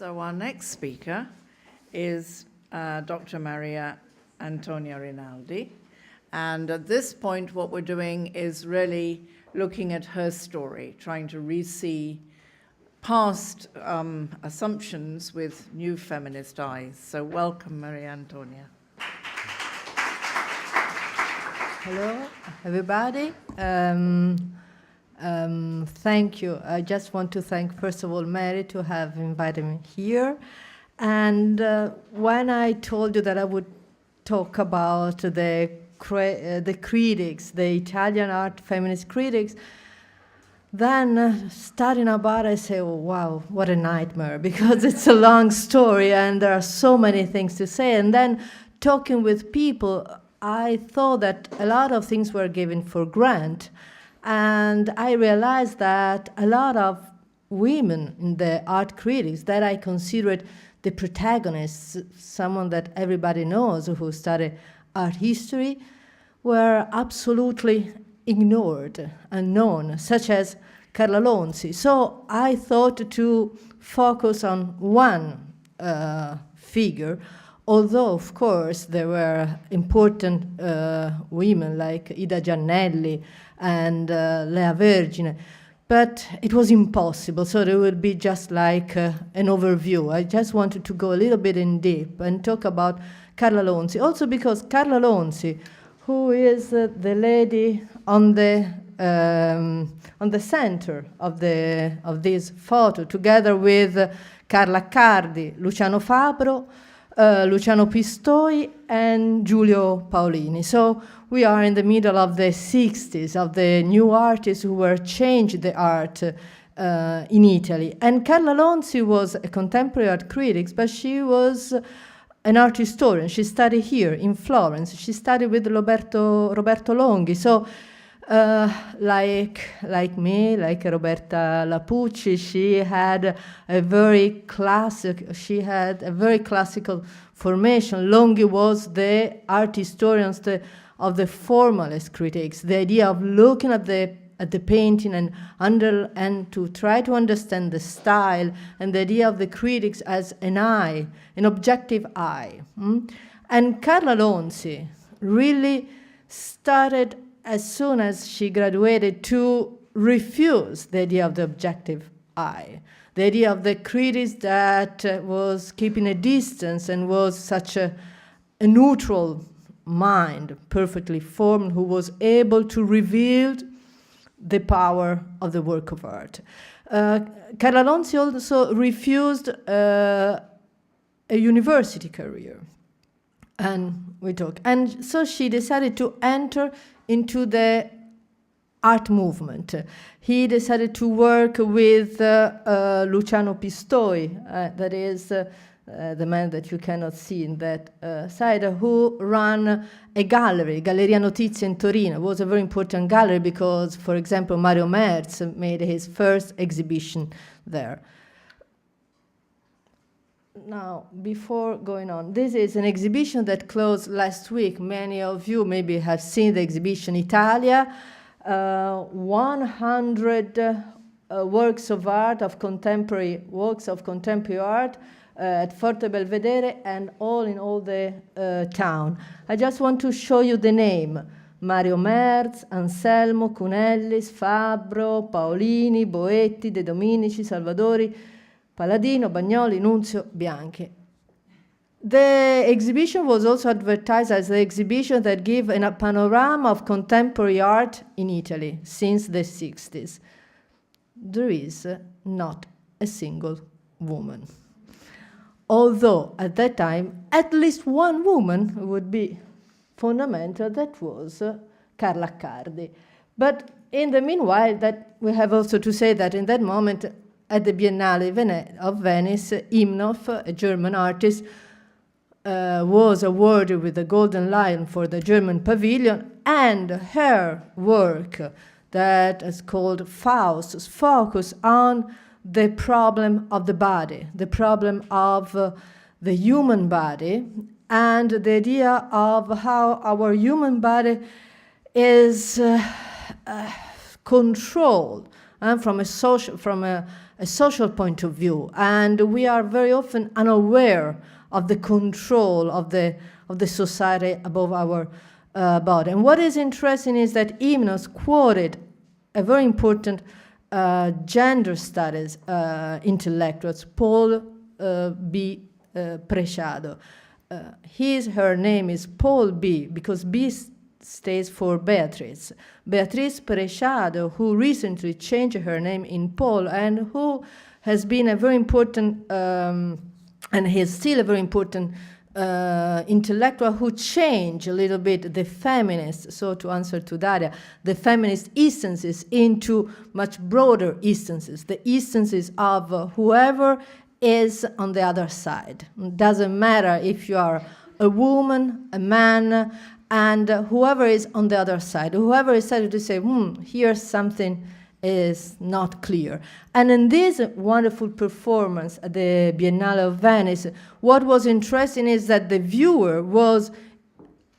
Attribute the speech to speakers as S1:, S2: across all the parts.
S1: So our next speaker is Dr. Maria Antonia Rinaldi. And at this point, what we're doing is really looking at her story, trying to re-see past assumptions with new feminist eyes. So welcome, Maria Antonia.
S2: Hello, everybody. Thank you. I just want to thank, first of all, Mary to have invited me here. And when I told you that I would talk about the critics, the Italian art feminist critics, then starting about, I say, oh, wow, what a nightmare, because it's a long story and there are so many things to say. And then talking with people, I thought that a lot of things were given for granted. And I realized that a lot of women in the art critics that I considered the protagonists, someone that everybody knows who studied art history, were absolutely ignored, unknown, such as Carla Accardi. So I thought to focus on one figure, although, of course, there were important women like Ida Giannelli and Lea Vergine, but it was impossible, so there would be just like an overview. I just wanted to go a little bit in deep and talk about Carla Accardi, also because Carla Accardi, who is the lady on the center of this photo, together with Carla Cardi, Luciano Fabro, Luciano Pistoia, and Giulio Paolini. So we are in the middle of the 60s, of the new artists who were changing the art in Italy. And Carla Accardi was a contemporary art critic, but she was an art historian. She studied here in Florence. She studied with Roberto Longhi. So like me, like Roberta Lapucci, she had a very classical formation. Longhi was the art historian of the formalist critics, the idea of looking at the painting and to try to understand the style, and the idea of the critics as an eye, an objective eye. And Carla Accardi really started as soon as she graduated to refuse the idea of the objective eye, the idea of the critics that was keeping a distance and was such a neutral mind, perfectly formed, who was able to reveal the power of the work of art. Carla Accardi also refused a university career. And we talk. And so she decided to enter into the art movement. He decided to work with Luciano Pistoia, that is the man that you cannot see in that side, who ran a gallery, Galleria Notizia in Torino. It was a very important gallery because, for example, Mario Merz made his first exhibition there. Now, before going on, this is an exhibition that closed last week. Many of you maybe have seen the exhibition Italia, 100 works of art, of contemporary art at Forte Belvedere and all in all the town. I just want to show you the name. Mario Merz, Anselmo, Cunellis, Fabbro, Paolini, Boetti, De Dominici, Salvadori, Palladino, Bagnoli, Nunzio, Bianchi. The exhibition was also advertised as the exhibition that gave a panorama of contemporary art in Italy since the 60s. There is not a single woman. Although at that time, at least one woman would be fundamental, that was Carla Accardi. But in the meanwhile, that we have also to say that in that moment, at the Biennale of Venice, Imhoff, a German artist, was awarded with the Golden Lion for the German Pavilion, and her work that is called Faust focused on the problem of the body, the problem of the human body, and the idea of how our human body is controlled from a a social point of view, and we are very often unaware of the control of the society above our body. And what is interesting is that Hymnos quoted a very important gender studies intellectuals, Paul B. Preciado. Her name is Paul B, because B stands for Beatrice. Beatrice Preciado, who recently changed her name in Paul, and who has been a very important, and he is still a very important intellectual, who changed a little bit the feminist, so to answer to Daria, the feminist instances into much broader instances, the instances of whoever is on the other side. It doesn't matter if you are a woman, a man, and whoever is on the other side, whoever is starting to say, here something is not clear. And in this wonderful performance at the Biennale of Venice, what was interesting is that the viewer was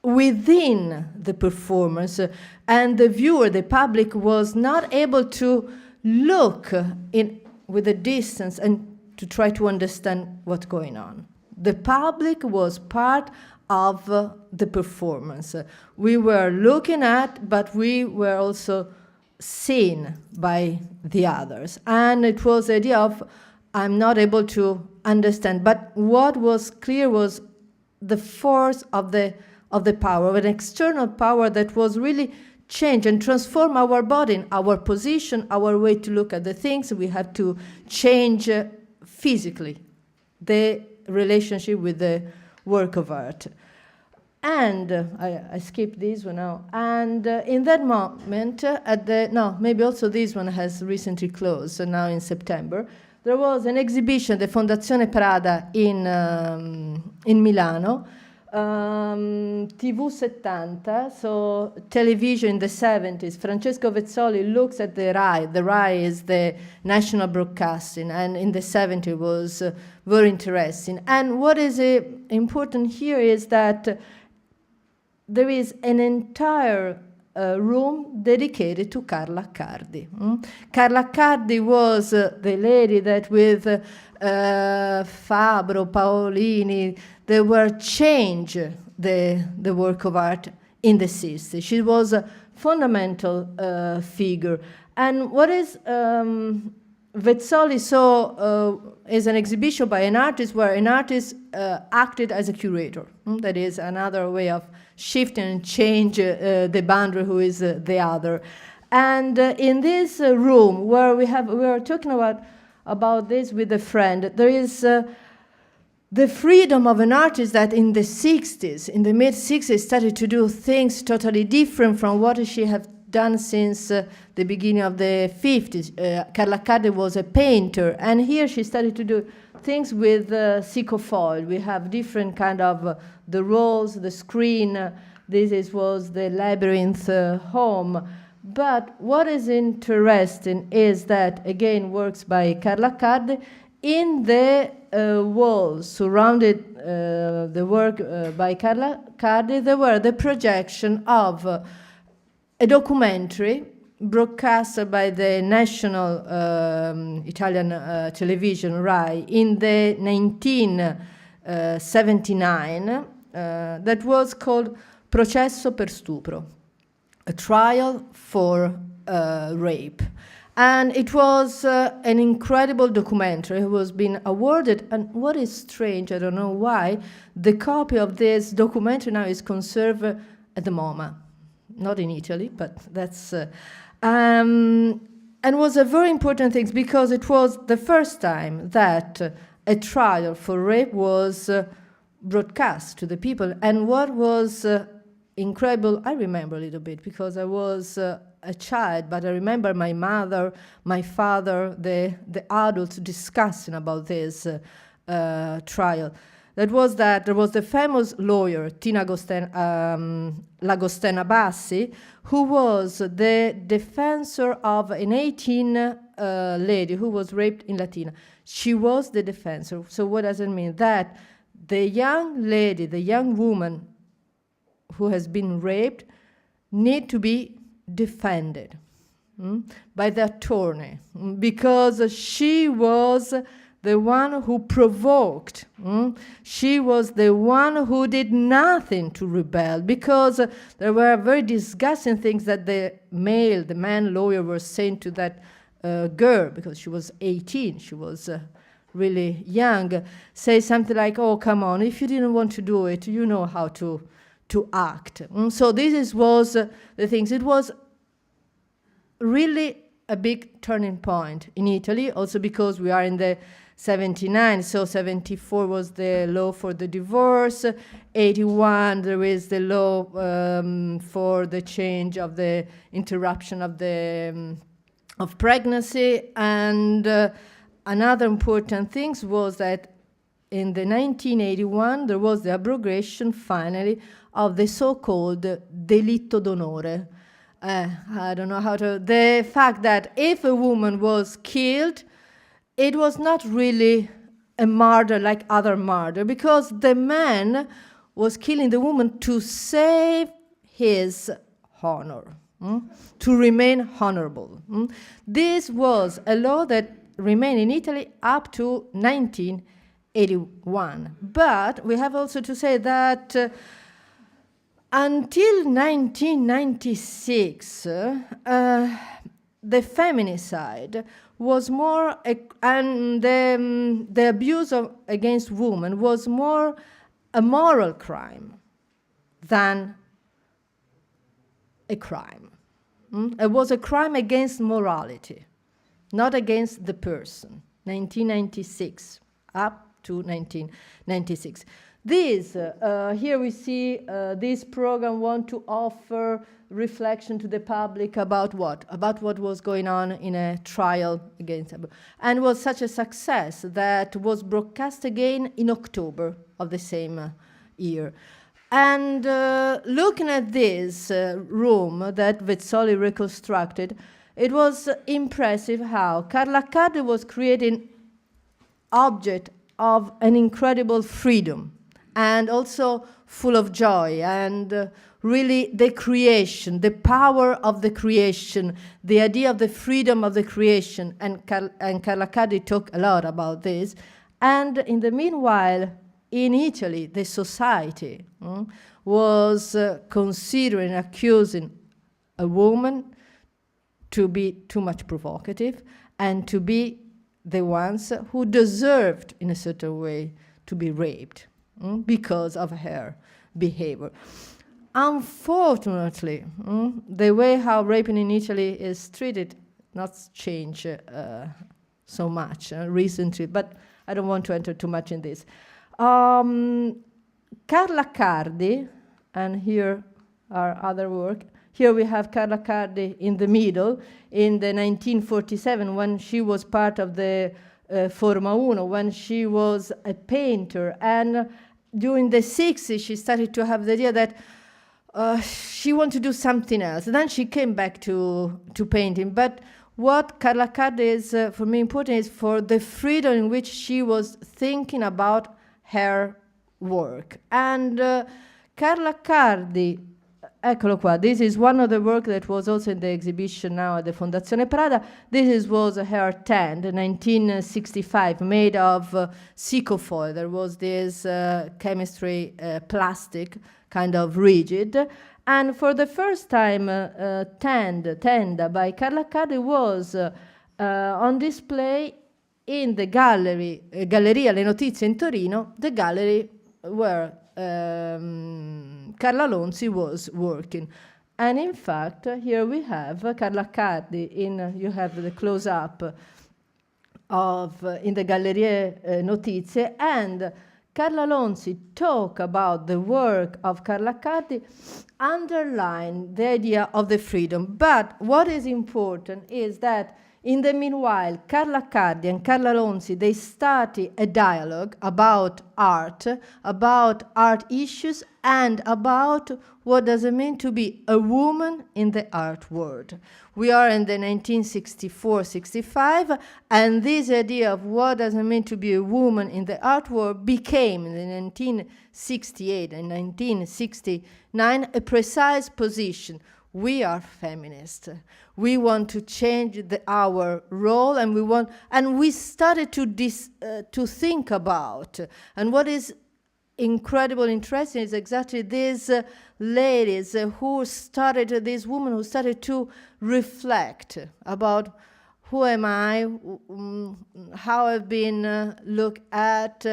S2: within the performance, and the viewer, the public, was not able to look in with a distance and to try to understand what's going on. The public was part of the performance. We were looking at, but we were also seen by the others. And it was the idea of, I'm not able to understand. But what was clear was the force of the power, of an external power that was really change and transform our body, our position, our way to look at the things. We have to change physically the relationship with the work of art. And I skipped this one now. And in that moment, maybe also this one has recently closed, so now in September, there was an exhibition, the Fondazione Prada in Milano, TV 70, so television in the 70s. Francesco Vezzoli looks at the RAI. The RAI is the national broadcasting, and in the 70s was very interesting. And what is important here is that there is an entire room dedicated to Carla Cardi. Carla Cardi was the lady that with Fabro, Paolini, they were change the work of art in the 60s. She was a fundamental figure. And what is Vezzoli saw is an exhibition by an artist where an artist acted as a curator. That is another way of shifting and change the boundary who is the other. And in this room where we are talking about this with a friend, there is the freedom of an artist that in the 60s, in the mid-60s, started to do things totally different from what she had done since the beginning of the 50s. Carla Cardi was a painter, and here she started to do things with Sicofoil. We have different kind of the roles, the screen. Was the labyrinth home. But what is interesting is that, again, works by Carla Cardi, in the walls surrounded the work by Carla Cardi, there were the projection of a documentary broadcast by the national Italian television, RAI, in the 1979, that was called Processo per stupro, a trial for rape. And it was an incredible documentary. It was being awarded, and what is strange, I don't know why, the copy of this documentary now is conserved at the MoMA. Not in Italy, but that's... and was a very important thing because it was the first time that a trial for rape was broadcast to the people. And what was incredible, I remember a little bit because I was a child, but I remember my mother, my father, the adults discussing about this trial. There was the famous lawyer, Tina Lagostena Bassi, who was the defensor of an 18 lady who was raped in Latina. She was the defensor. So what does it mean? That the young lady, the young woman who has been raped, need to be defended. by the attorney, because she was the one who provoked. She was the one who did nothing to rebel, because there were very disgusting things that the man lawyer was saying to that girl, because she was 18, she was really young, say something like, oh, come on, if you didn't want to do it, you know how to act. So this was the things. It was really a big turning point in Italy, also because we are in the 79, so 74 was the law for the divorce, 81 there is the law for the change of the interruption of the of pregnancy, and another important thing was that in the 1981 there was the abrogation finally of the so-called delitto d'onore. I don't know how to, the fact that if a woman was killed, it was not really a murder like other murder, because the man was killing the woman to save his honor, to remain honorable. This was a law that remained in Italy up to 1981. But we have also to say that until 1996, the feminist side was more, and the abuse against women was more a moral crime than a crime. It was a crime against morality, not against the person. 1996, up to 1996. This, here we see this program want to offer reflection to the public about what? About what was going on in a trial against Abu. And was such a success that was broadcast again in October of the same year. And looking at this room that Vezzoli reconstructed, it was impressive how Karla Accardi was creating object of an incredible freedom, and also full of joy, and really the creation, the power of the creation, the idea of the freedom of the creation, and Karla Cardi talked a lot about this. And in the meanwhile, in Italy, the society was considering, accusing a woman to be too much provocative and to be the ones who deserved, in a certain way, to be raped because of her behavior. Unfortunately, the way how raping in Italy is treated not changed so much recently, but I don't want to enter too much in this. Carle Accardi, and here are other work. Here we have Carle Accardi in the middle, in the 1947, when she was part of the Forma Uno, when she was a painter. And during the 60s, she started to have the idea that she wanted to do something else. Then she came back to painting. But what Carla Cardi is, for me, important is for the freedom in which she was thinking about her work. And Carla Cardi, eccolo qua, this is one of the work that was also in the exhibition now at the Fondazione Prada. This was her tent, 1965, made of Sicofoil. There was this chemistry plastic, kind of rigid. And for the first time, Tenda by Carla Cardi was on display in the gallery, Galleria Le Notizie in Torino, the gallery where Carla Lonzi was working. And in fact, here we have Carla Cardi you have the close-up of in the Gallerie Notizie, and Carla Lonzi talk about the work of Carla Cardi, underline the idea of the freedom. But what is important is that in the meanwhile, Carla Cardi and Carla Lonzi, they started a dialogue about art issues, and about what does it mean to be a woman in the art world. We are in the 1964-65, and this idea of what does it mean to be a woman in the art world became, in the 1968 and 1969, a precise position. we are feminists. We want to change our role, and we started to think about. And what is incredible, interesting is exactly these ladies these women who started to reflect about who am I, how I've been looked at,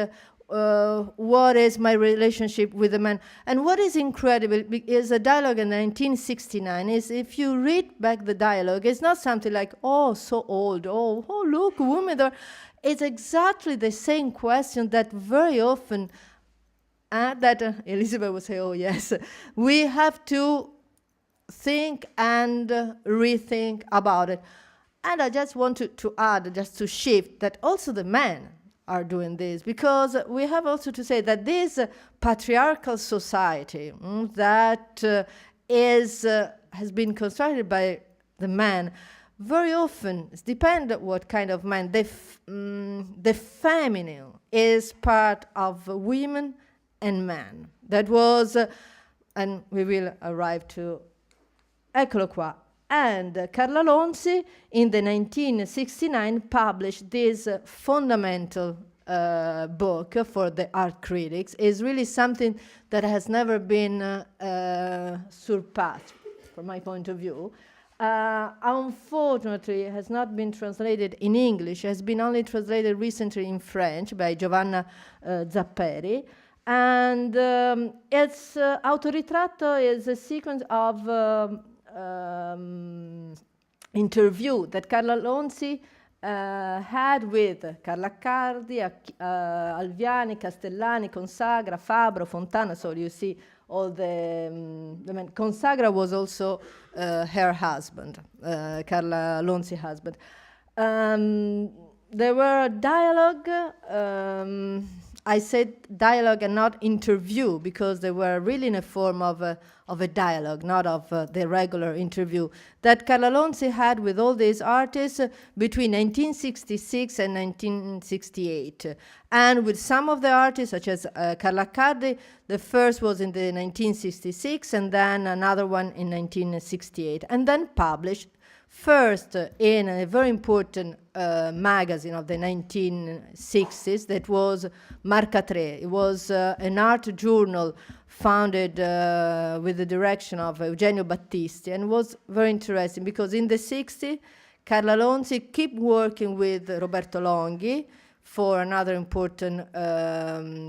S2: what is my relationship with the man. And what is incredible is a dialogue in 1969 is if you read back the dialogue, it's not something like, oh, so old, oh look, women. It's exactly the same question that very often, that Elizabeth would say, oh yes, we have to think and rethink about it. And I just wanted to add, just to shift, that also the men are doing this, because we have also to say that this patriarchal society that has been constructed by the man, very often, it depends on what kind of man, the feminine is part of women and men. That was, and we will arrive to, eccolo qua. And Carla Lonzi, in the 1969, published this fundamental book for the art critics. Is really something that has never been surpassed, from my point of view. Unfortunately, it has not been translated in English. It has been only translated recently in French by Giovanna Zapperi. And its autoritratto is a sequence of interview that Carla Lonzi had with Carla Cardi, Alviani, Castellani, Consagra, Fabro, Fontana. So you see all the men. Consagra was also her husband, Carla Lonzi's husband. There were dialogue. I said dialogue and not interview because they were really in a form of a dialogue, not of the regular interview, that Carla Lonzi had with all these artists between 1966 and 1968. And with some of the artists, such as Karle Accardi, the first was in the 1966 and then another one in 1968. And then published first in a very important magazine of the 1960s that was Marca Tre. It was an art journal founded with the direction of Eugenio Battisti, and was very interesting because in the 60s, Carla Lonzi kept working with Roberto Longhi for another important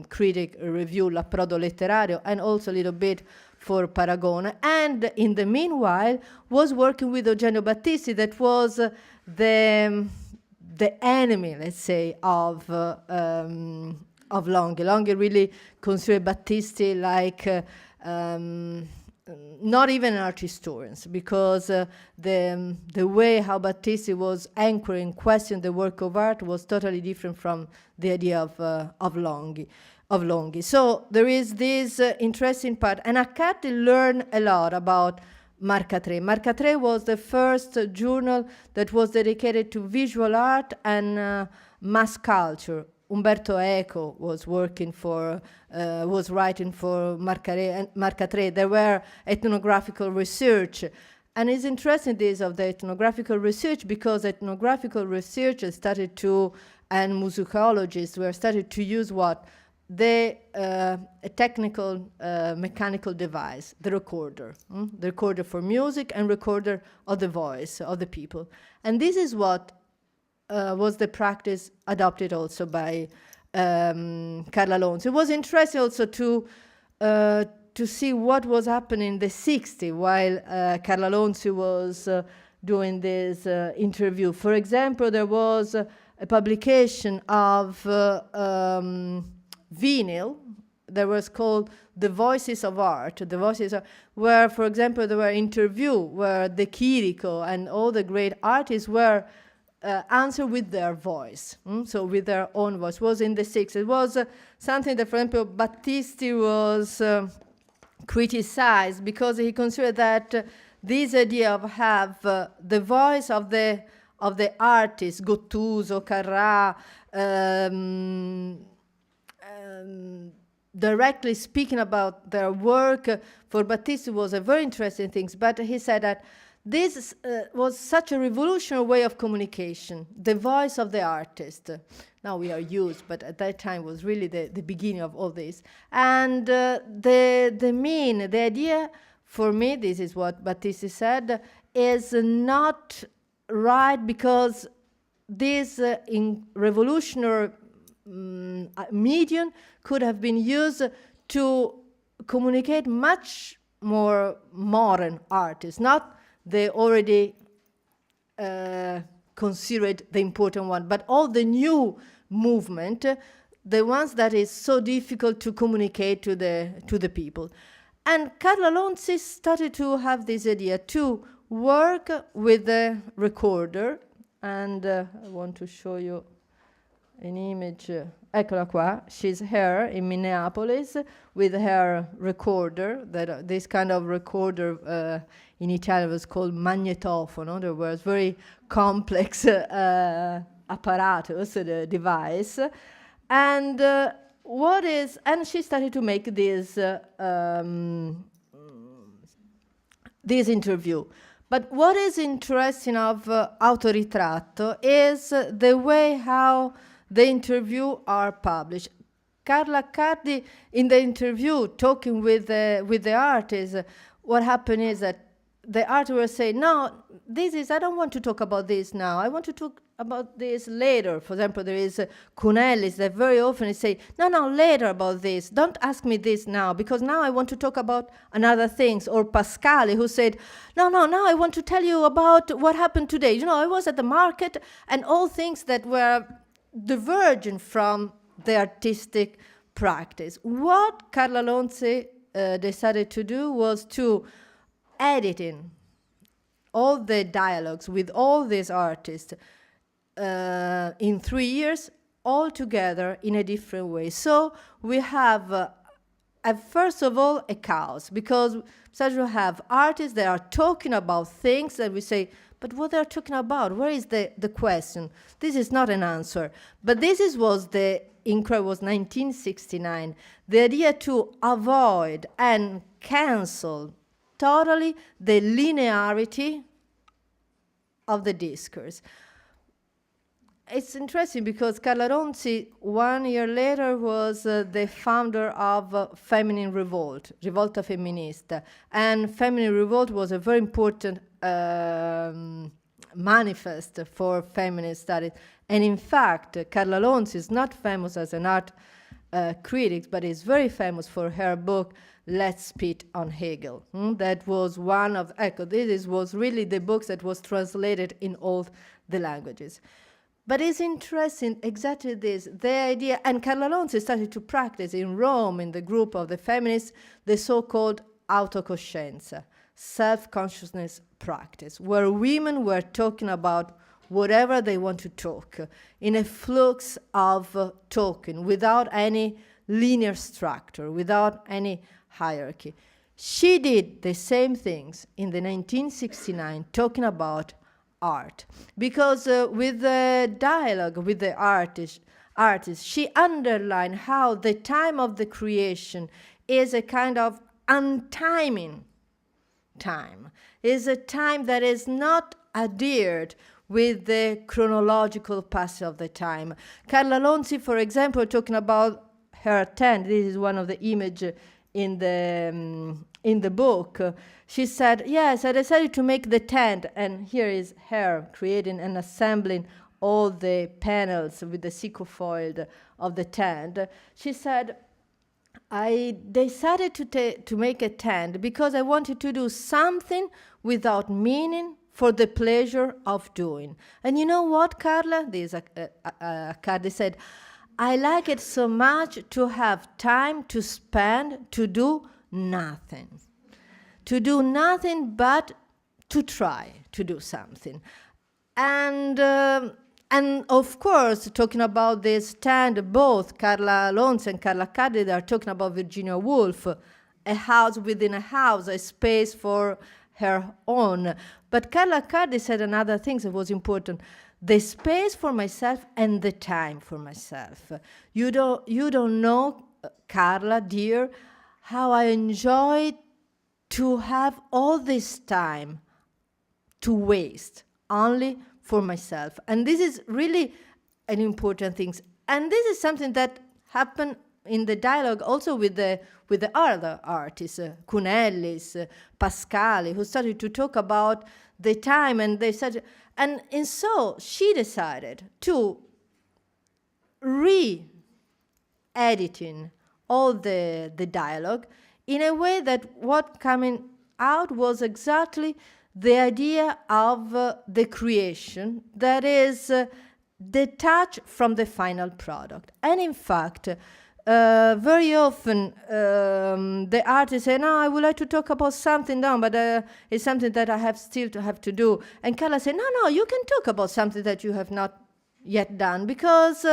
S2: critic review, L'Approdo Letterario, and also a little bit for Paragone, and in the meanwhile was working with Eugenio Battisti, that was the enemy, let's say, of Longhi. Longhi really considered Battisti like not even an art historian, because the way how Battisti was anchoring, questioning the work of art was totally different from the idea of Longhi. So there is this interesting part, and Accardi learned a lot about Marca Tre. Marca Tre was the first journal that was dedicated to visual art and mass culture. Umberto Eco was writing for Marca Tre. There were ethnographical research. And it's interesting this of the ethnographical research, because ethnographical research started to, and musicologists were started to use what? A technical mechanical device, the recorder. The recorder for music and recorder of the voice of the people. And this is what was the practice adopted also by Carla Lonzi. It was interesting also to see what was happening in the 60s while Carla Lonzi was doing this interview. For example, there was a publication of vinyl that was called The Voices of Art. The Voices of, where, for example, there were interviews where De Chirico and all the great artists were answered with their voice, so with their own voice. It was in the 60s. It was something that, for example, Battisti was criticized because he considered that this idea of have the voice of the artist, Gottuso, Carrà, directly speaking about their work for Battisti was a very interesting thing. But he said that this was such a revolutionary way of communication, the voice of the artist. Now we are used, but at that time was really the beginning of all this. And the idea for me, this is what Battisti said, is not right because this in revolutionary medium could have been used to communicate much more modern artists, not the already considered the important one, but all the new movement, the ones that is so difficult to communicate to the people. And Carla Lonzi started to have this idea to work with the recorder, and I want to show you an image. Eccola qua. She's here in Minneapolis with her recorder. This kind of recorder in Italian was called magnetofono. There was very complex apparatus, the device, and and she started to make this interview. But what is interesting of Autoritratto is the way how the interview are published. Karla Cardi, in the interview, talking with the artist, what happened is that the artist will say, no, I don't want to talk about this now. I want to talk about this later. For example, there is Cunellis that very often say, no, later about this. Don't ask me this now, because now I want to talk about another things. Or Pascal, who said, no, now I want to tell you about what happened today. You know, I was at the market, and all things that were divergent from the artistic practice. What Carla Lonzi decided to do was to edit in all the dialogues with all these artists in 3 years, all together in a different way. We have, first of all, a chaos, because we have artists that are talking about things that we say, but what they're talking about, where is the question? This is not an answer. But was 1969, the idea to avoid and cancel totally the linearity of the discourse. It's interesting because Carla Lonzi, 1 year later, was the founder of Feminine Revolt, Rivolta Femminista. And Feminine Revolt was a very important manifest for feminist studies. And in fact, Carla Lonzi is not famous as an art critic, but is very famous for her book, Let's Spit on Hegel. That was one of, this was really the book that was translated in all the languages. But it's interesting, exactly this, the idea, and Carla Lonzi started to practice in Rome, in the group of the feminists, the so-called autocoscienza, self-consciousness practice, where women were talking about whatever they want to talk, in a flux of talking, without any linear structure, without any hierarchy. She did the same things in the 1969, talking about art, because with the dialogue with the artist, she underlined how the time of the creation is a kind of untiming time, is a time that is not adhered with the chronological passage of the time. Carla Lonzi, for example, talking about her tent, this is one of the images in the book, she said, yes, I decided to make the tent, and here is her creating and assembling all the panels with the sequofoil of the tent. She said, I decided to make a tent because I wanted to do something without meaning for the pleasure of doing. And you know what, Carla? This Accardi said, I like it so much to have time to spend to do nothing. To do nothing but to try to do something. And of course, talking about this stand, both Carla Lonzi and Carla Accardi are talking about Virginia Woolf, a house within a house, a space for her own. But Carla Accardi said another thing that was important: the space for myself and the time for myself. You don't know, Carla, dear, how I enjoy to have all this time to waste only for myself. And this is really an important thing. And this is something that happened in the dialogue also with the other artists, Cunellis, Pascal, who started to talk about the time, and they said, and so she decided to re-editing all the dialogue in a way that what coming out was exactly the idea of the creation that is detached from the final product. And in fact, very often the artists say, no, I would like to talk about something now, but it's something that I have still to have to do. And Carla said, no, you can talk about something that you have not yet done, because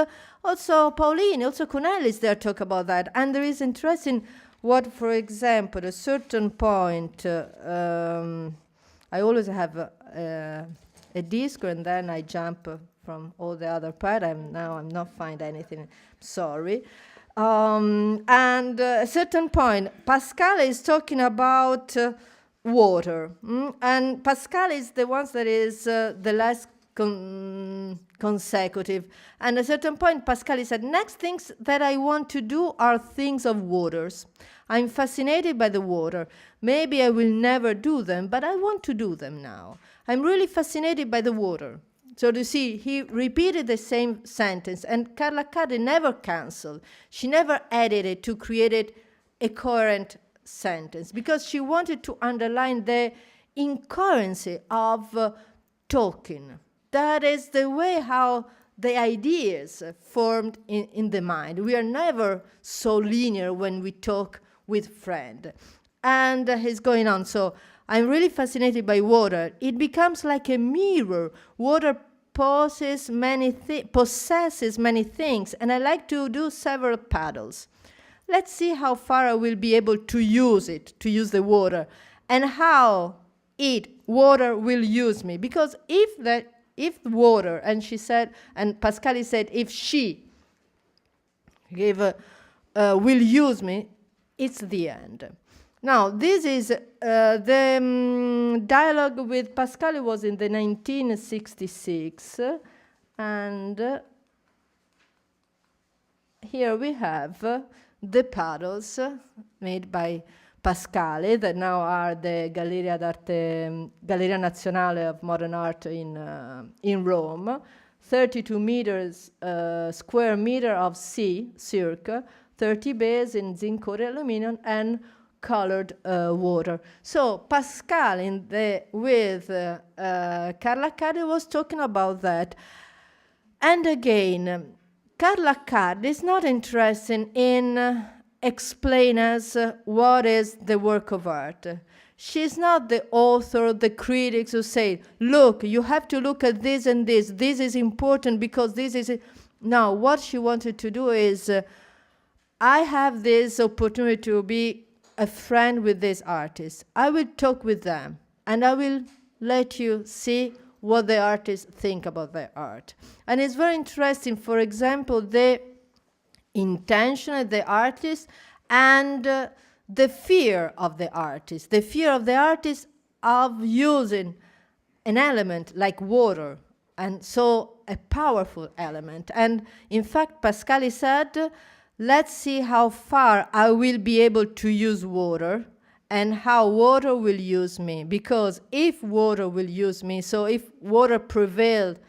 S2: also Pauline, also Cunellis, they talk about that. And there is interesting what, for example, a certain point, I always have a disc, and then I jump from all the other part. I'm not find anything, sorry. And a certain point, Pascal is talking about water, and Pascal is the one that is the last consecutive. And at a certain point, Pascal said, next things that I want to do are things of waters. I'm fascinated by the water. Maybe I will never do them, but I want to do them now. I'm really fascinated by the water. So you see, he repeated the same sentence, and Karla Accardi never canceled. She never edited to create a coherent sentence, because she wanted to underline the incoherency of talking. That is the way how the ideas formed in the mind. We are never so linear when we talk with friend. And he's going on. So I'm really fascinated by water. It becomes like a mirror. Water possesses many things, and I like to do several paddles. Let's see how far I will be able to use the water, and how water will use me. Because if water, and she said, and Pascal said, if she will use me, it's the end. Now, this is the dialogue with Pascal was in the 1966, and here we have the paddles made by Pascal, that now are the Galleria Nazionale of Modern Art in Rome. 32 meters square meter of sea, circa 30 bays in zinc coated aluminum and colored water. So Pascal with Karla Cardi was talking about that. And again, Karla Accardi is not interested in explain us what is the work of art. She's not the author, the critics who say, look, you have to look at this and this. This is important because this is it. No, what she wanted to do is, I have this opportunity to be a friend with these artists. I will talk with them, and I will let you see what the artists think about their art. And it's very interesting, for example, the intention of the artist and the fear of the artist. The fear of the artist of using an element like water, and so a powerful element. And in fact, Pascal said, let's see how far I will be able to use water and how water will use me. Because if water will use me, so if water prevailed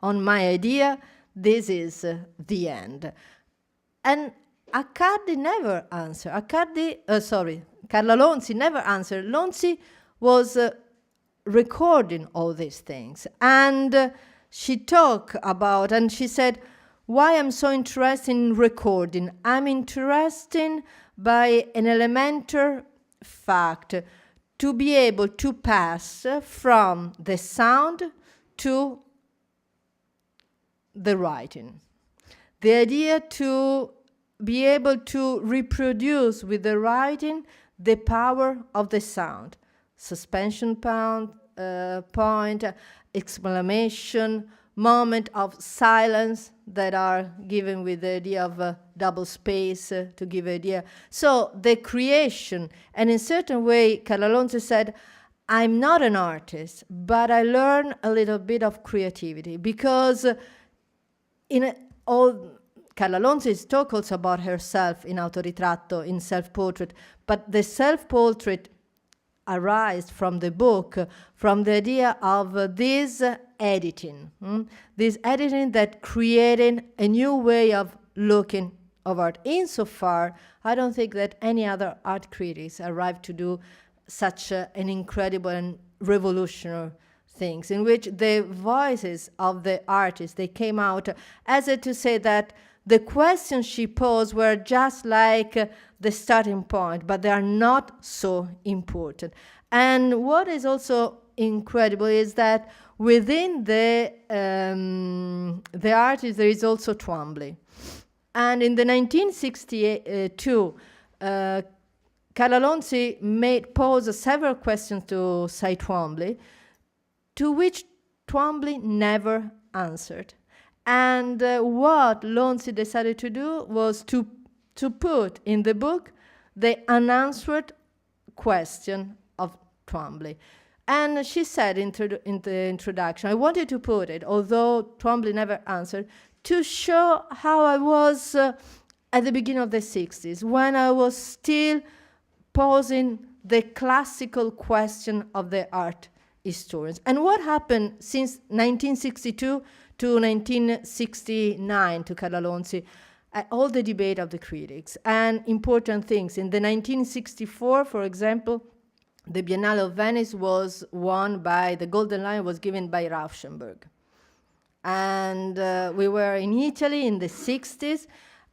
S2: on my idea, this is the end. And Accardi never answered. Carla Lonzi never answered. Lonzi was recording all these things. And she talked about, and she said, why I'm so interested in recording? I'm interested by an elementary fact, to be able to pass from the sound to the writing. The idea to be able to reproduce with the writing the power of the sound. Suspension point, exclamation, moment of silence that are given with the idea of double space to give idea. So the creation, and in certain way, Carla Lonzi said, I'm not an artist, but I learn a little bit of creativity, because Carla Lonzi talks also about herself in Autoritratto, in self-portrait, but the self-portrait arises from the book, from the idea of this editing that created a new way of looking of art. Insofar, I don't think that any other art critics arrived to do such an incredible and revolutionary things, in which the voices of the artists, they came out as to say that the questions she posed were just like the starting point, but they are not so important. And what is also incredible is that within the artists, there is also Twombly. And in the 1962, Carla Lonzi posed several questions to Cy Twombly, to which Twombly never answered. And what Lonzi decided to do was to put in the book the unanswered question of Twombly. And she said in the introduction, I wanted to put it, although Twombly never answered, to show how I was at the beginning of the 60s, when I was still posing the classical question of the art historians. And what happened since 1962 to 1969 to Carla Lonzi, all the debate of the critics and important things. In the 1964, for example, the Biennale of Venice was won by, the Golden Lion was given by Rauschenberg. And we were in Italy in the 60s,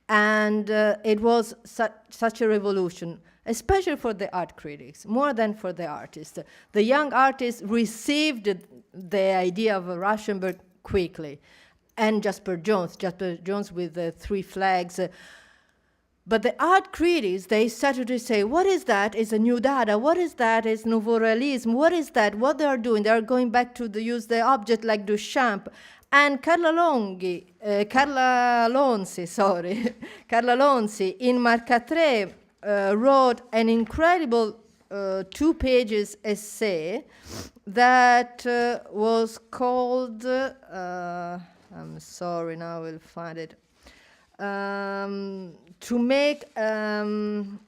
S2: and it was such a revolution, especially for the art critics, more than for the artists. The young artists received the idea of Rauschenberg quickly, and Jasper Jones with the three flags. But the art critics, they started to say, what is that? Is a new data. What is that? Is nouveau realism. What is that? What they are doing? They are going back to use the object like Duchamp. And Carla Lonzi in Marcatre wrote an incredible 2 pages essay that was called, I'm sorry, now I will find it, to make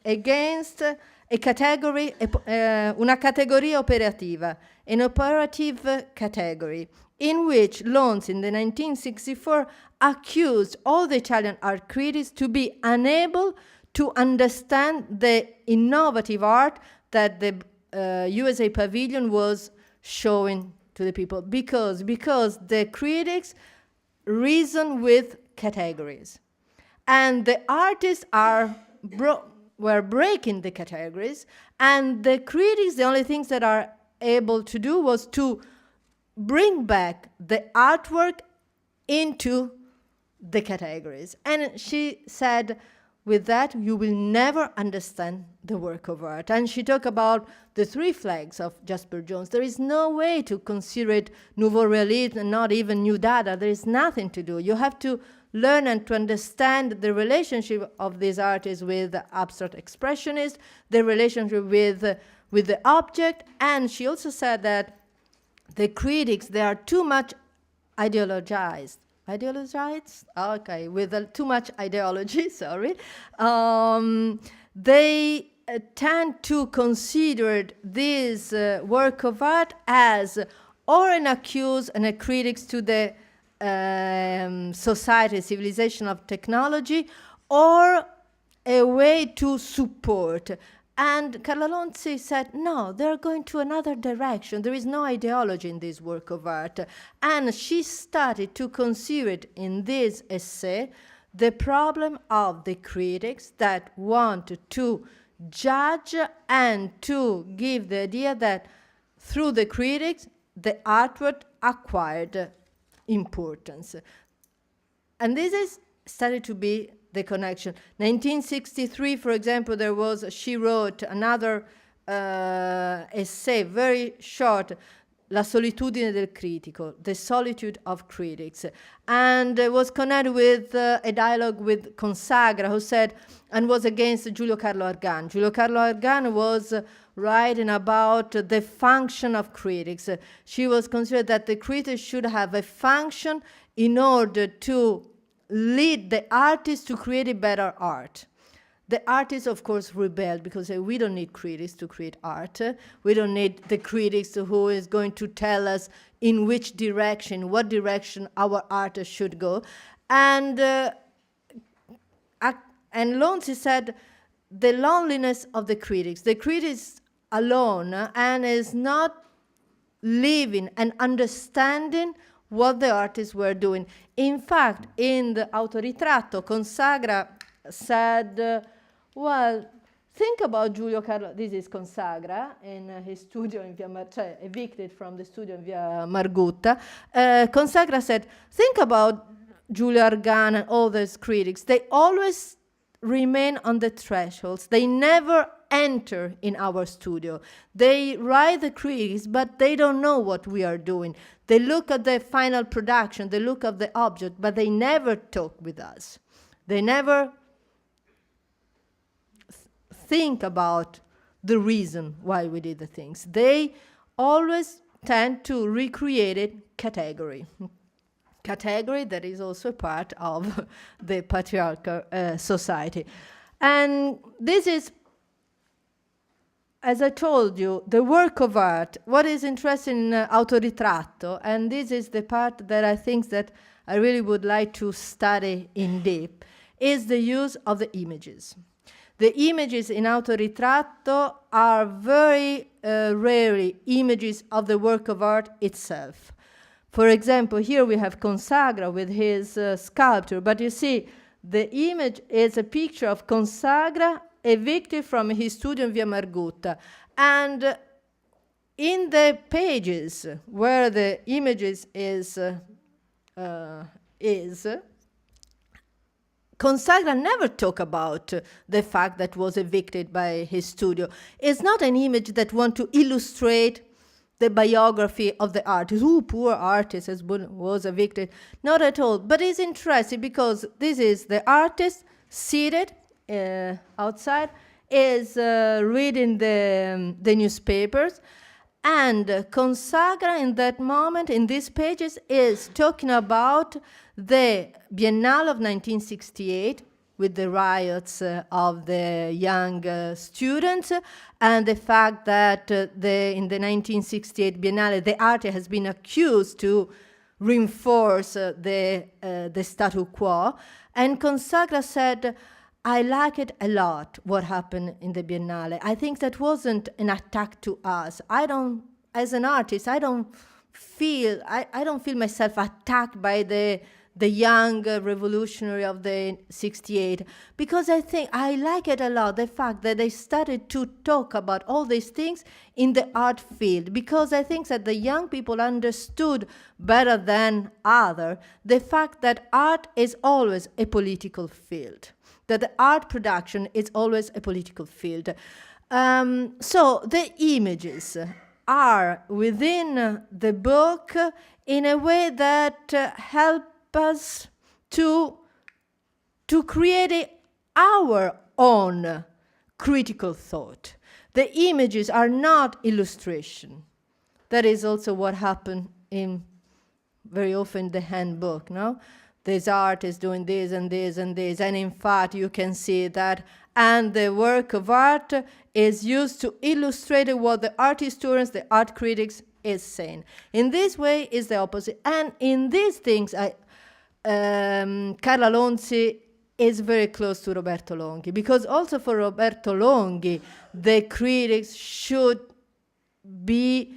S2: against a category, una categoria operativa, an operative category, in which Lonzi in the 1964 accused all the Italian art critics to be unable to understand the innovative art that the USA Pavilion was showing to the people, because the critics reason with categories, and the artists were breaking the categories, and the critics, the only things that are able to do was to bring back the artwork into the categories. And she said, with that, you will never understand the work of art. And she talked about the 3 flags of Jasper Jones. There is no way to consider it nouveau realism and not even new data. There is nothing to do. You have to learn and to understand the relationship of these artists with the abstract expressionists, the relationship with the object. And she also said that the critics, they are too much ideologized. Okay, with too much ideology, sorry. They tend to consider this work of art as or an accuse and a critics to the society, civilization of technology, or a way to support. And Carla Lonzi said, no, they're going to another direction. There is no ideology in this work of art. And she started to consider it in this essay, the problem of the critics that want to judge and to give the idea that through the critics, the artwork acquired importance. And this is started to be the connection. 1963, for example, she wrote another essay, very short, La solitudine del critico, the solitude of critics. And it was connected with a dialogue with Consagra, who said, and was against Giulio Carlo Argan. Giulio Carlo Argan was writing about the function of critics. She was considered that the critics should have a function in order to lead the artist to create a better art. The artists, of course, rebelled because we don't need critics to create art. We don't need the critics who is going to tell us in which direction, what direction our art should go. And Lonzi said, the loneliness of the critics alone and is not living and understanding what the artists were doing. In fact, in the autoritratto, Consagra said, well, think about Giulio Carlo. This is Consagra in his studio in Via evicted from the studio in Via Margutta. Consagra said, think about Giulio Argan and all those critics. They always remain on the thresholds. They never enter in our studio. They write the critics, but they don't know what we are doing. They look at the final production, they look at the object, but they never talk with us. They never think about the reason why we did the things. They always tend to recreate it category that is also part of the patriarchal society. And this is, as I told you, the work of art. What is interesting in autoritratto, and this is the part that I think that I really would like to study in deep, is the use of the images. The images in autoritratto are very rarely images of the work of art itself. For example, here we have Consagra with his sculpture, but you see, the image is a picture of Consagra evicted from his studio in Via Margutta. And in the pages where the images is Consagra never talk about the fact that was evicted by his studio. It's not an image that want to illustrate the biography of the artist. Oh, poor artist was evicted. Not at all. But it's interesting because this is the artist seated outside, is reading the newspapers. And Consagra in that moment, in these pages, is talking about the Biennale of 1968 with the riots of the young students and the fact that in the 1968 Biennale, the artist has been accused to reinforce the status quo. And Consagra said, I like it a lot, what happened in the Biennale. I think that wasn't an attack to us. As an artist, I don't feel myself attacked by the young revolutionary of the 68, because I think I like it a lot, the fact that they started to talk about all these things in the art field, because I think that the young people understood better than others the fact that art is always a political field, that the art production is always a political field. So the images are within the book in a way that help us to create our own critical thought. The images are not illustration. That is also what happened in very often the handbook, no? This art is doing this and this and this, and in fact you can see that, and the work of art is used to illustrate what the art historians, the art critics is saying. In this way is the opposite. And in these things, Carla Lonzi is very close to Roberto Longhi, because also for Roberto Longhi, the critics should be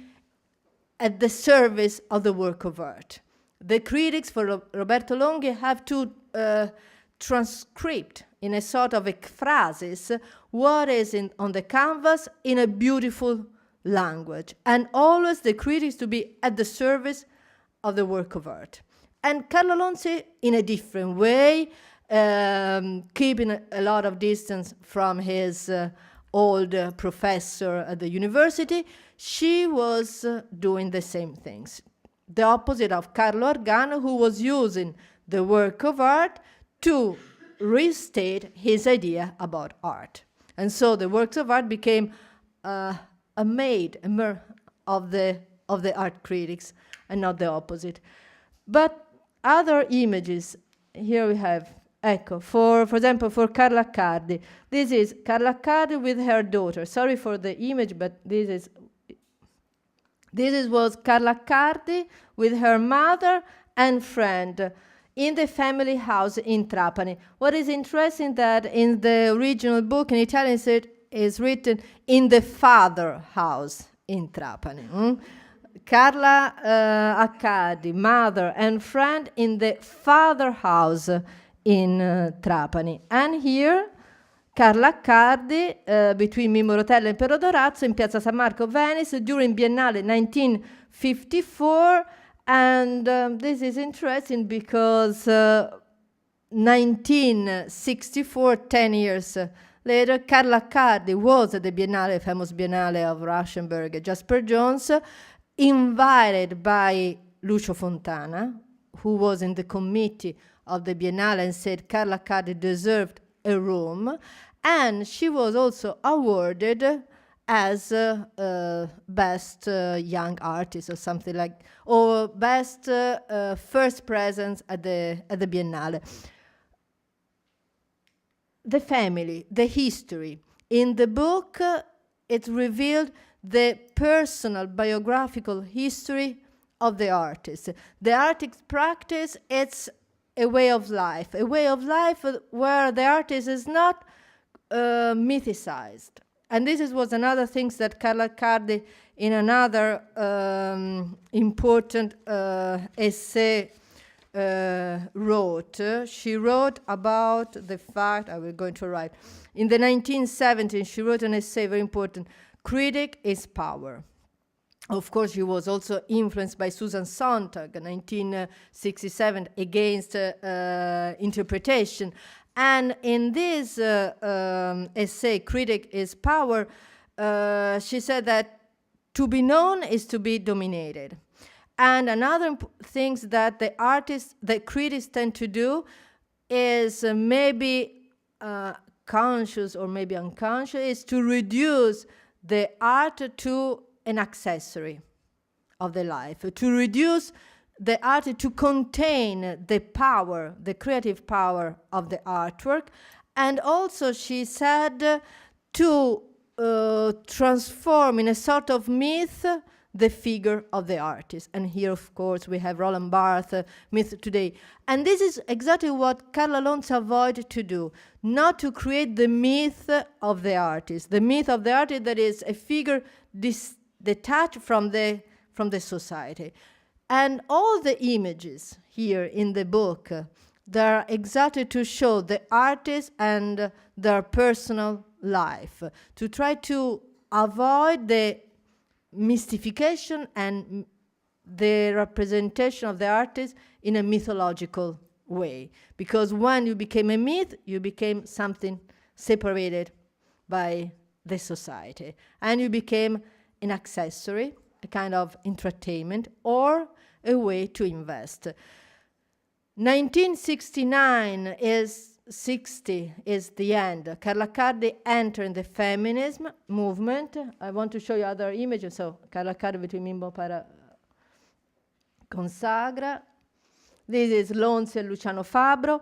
S2: at the service of the work of art. The critics for Roberto Longhi have to transcript in a sort of ekphrasis what is on the canvas in a beautiful language, and always the critics to be at the service of the work of art. And Carlo Lonzi, in a different way, keeping a lot of distance from his old professor at the university, she was doing the same things. The opposite of Carlo Argano, who was using the work of art to restate his idea about art. And so the works of art became a maid of the art critics and not the opposite. But other images, here we have, for example, for Carla Cardi. This is Carla Cardi with her daughter. Sorry for the image, but this was Carla Cardi with her mother and friend in the family house in Trapani. What is interesting that in the original book in Italian it is written in the father house in Trapani. Karla Accardi, mother and friend in the father house in Trapani. And here, Carla Accardi between Mimorotella and Pero Dorazzo in Piazza San Marco, Venice, during Biennale 1954. And this is interesting because 1964, 10 years later, Carla Cardi was at the Biennale, famous Biennale of Rauschenberg, Jasper Jones, invited by Lucio Fontana, who was in the committee of the Biennale, and said Carla Cardi deserved a room. And she was also awarded as best young artist or something like, or best first presence at the Biennale. The family, the history. In the book, it revealed the personal biographical history of the artist. The artist practice, it's a way of life where the artist is not mythicized. And this was another thing that Carla Cardi, in another important essay, wrote. She wrote about the fact, I will go into write, in the 1970s, she wrote an essay, very important, Critic is Power. Of course, she was also influenced by Suzanne Santoro, 1967, against interpretation. And in this essay, Critic is Power, she said that to be known is to be dominated. And another thing that the artists, the critics tend to do is maybe conscious or maybe unconscious, is to reduce the art to an accessory of the life, to reduce the art to contain the power, the creative power of the artwork. And also she said to transform in a sort of myth the figure of the artist. And here, of course, we have Roland Barthes, Myth Today. And this is exactly what Carla Lonza avoided to do, not to create the myth of the artist that is a figure detached from the society. And all the images here in the book, they're exactly to show the artist and their personal life, to try to avoid the mystification and the representation of the artist in a mythological way. Because when you became a myth, you became something separated by the society. And you became an accessory, a kind of entertainment, or a way to invest. 1969 is the end. Carla Cardi entered the feminism movement. I want to show you other images. So, Carla Cardi between Mimmo para Consagra. This is Lonzi and Luciano Fabbro.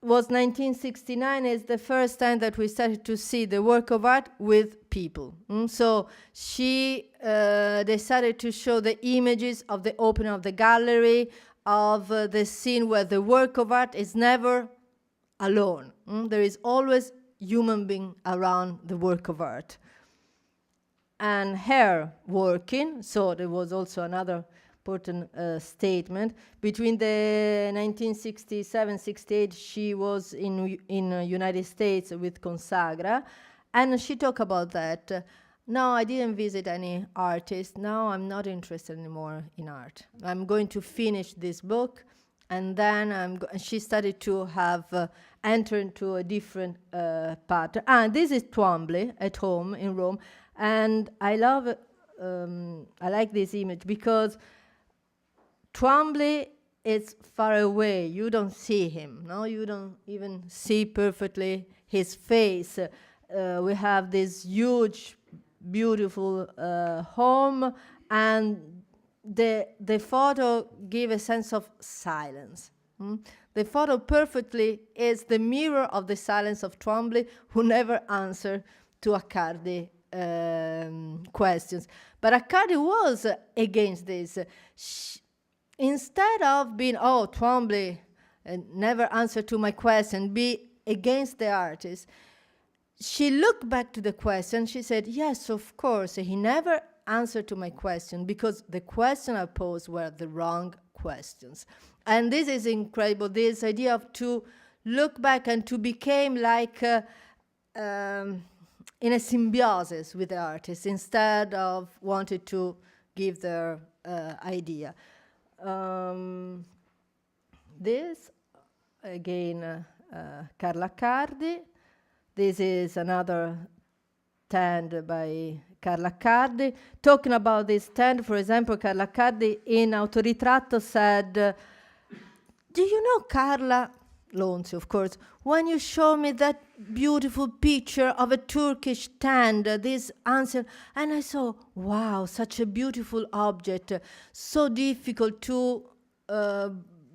S2: Was 1969 is the first time that we started to see the work of art with people. So she decided to show the images of the opening of the gallery, of the scene where the work of art is never alone. There is always human being around the work of art. And her working, so there was also another important statement. Between the 1967-68, she was in United States with Consagra, and she talked about that. No, I didn't visit any artist. Now I'm not interested anymore in art. I'm going to finish this book. and then she started to have enter into a different pattern. And this is Twombly at home in Rome, and I love I like this image because Twombly is far away. You don't see him. No, you don't even see perfectly his face. We have this huge, beautiful home, and the photo gives a sense of silence. The photo perfectly is the mirror of the silence of Twombly, who never answered to Accardi questions. But Accardi was against this. Instead of being, oh, Twombly never answered to my question, be against the artist, she looked back to the question. She said, yes, of course, he never answered to my question because the question I posed were the wrong questions. And this is incredible, this idea of to look back and to become like in a symbiosis with the artist instead of wanting to give their idea. This, again, Carla Cardi. This is another stand by Carla Accardi. Talking about this stand, for example, Carla Accardi in Autoritratto said, do you know Carla, Lonzi, of course, when you show me that beautiful picture of a Turkish stand, this answer, and I saw, wow, such a beautiful object, so difficult to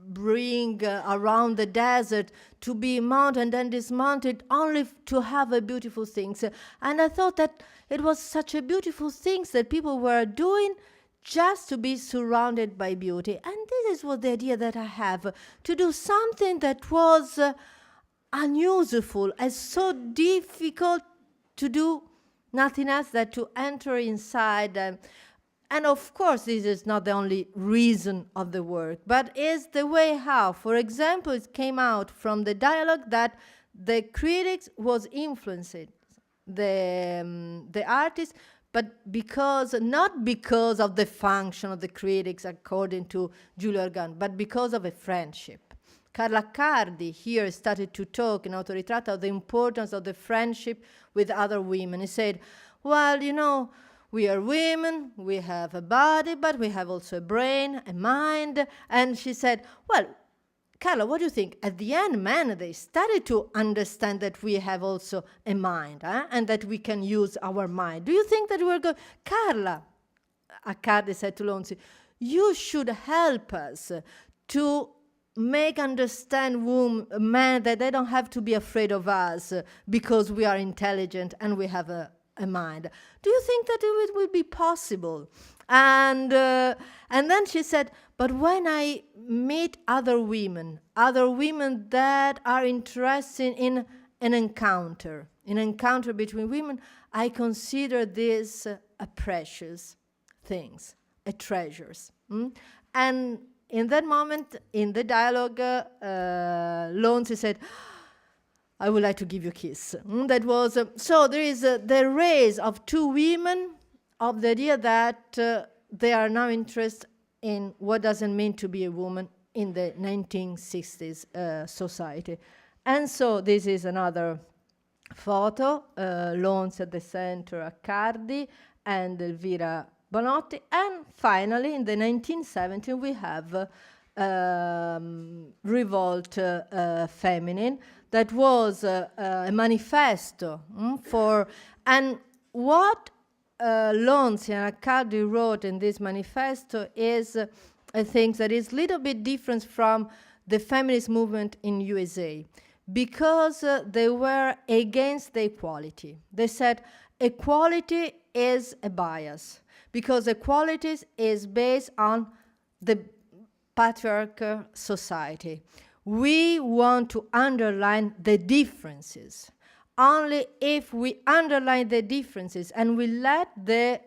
S2: bring around the desert, to be mounted and then dismounted, only to have a beautiful things. And I thought that it was such a beautiful things that people were doing just to be surrounded by beauty. And this is what the idea that I have, to do something that was unuseful and so difficult to do nothing else than to enter inside. And of course, this is not the only reason of the work, but is the way how. For example, it came out from the dialogue that the critics was influencing the artist, but not because of the function of the critics, according to Giulio Argan, but because of a friendship. Carla Cardi here started to talk in Autoritratto of the importance of the friendship with other women. He said, well, you know, we are women, we have a body, but we have also a brain, a mind. And she said, well, Carla, what do you think? At the end, men, they started to understand that we have also a mind, and that we can use our mind. Do you think that we're going... Carla, Accardi said to Lonzi, you should help us to make understand men that they don't have to be afraid of us because we are intelligent and we have a mind. Do you think that it will be possible? And then she said, but when I meet other women that are interested in an encounter between women, I consider this a precious things, a treasures. And in that moment, in the dialogue, Lonzi said, I would like to give you a kiss. That was, so there is the raise of two women of the idea that they are now interested in what does it mean to be a woman in the 1960s society. And so this is another photo, Lonzi at the center, Accardi, and Elvira Bonotti. And finally, in the 1970s, we have Revolt Feminine, that was a manifesto for, and what Lonzi and Accardi wrote in this manifesto is a thing that is a little bit different from the feminist movement in USA, because they were against the equality. They said equality is a bias, because equality is based on the patriarchal society. We want to underline the differences. Only if we underline the differences and we let the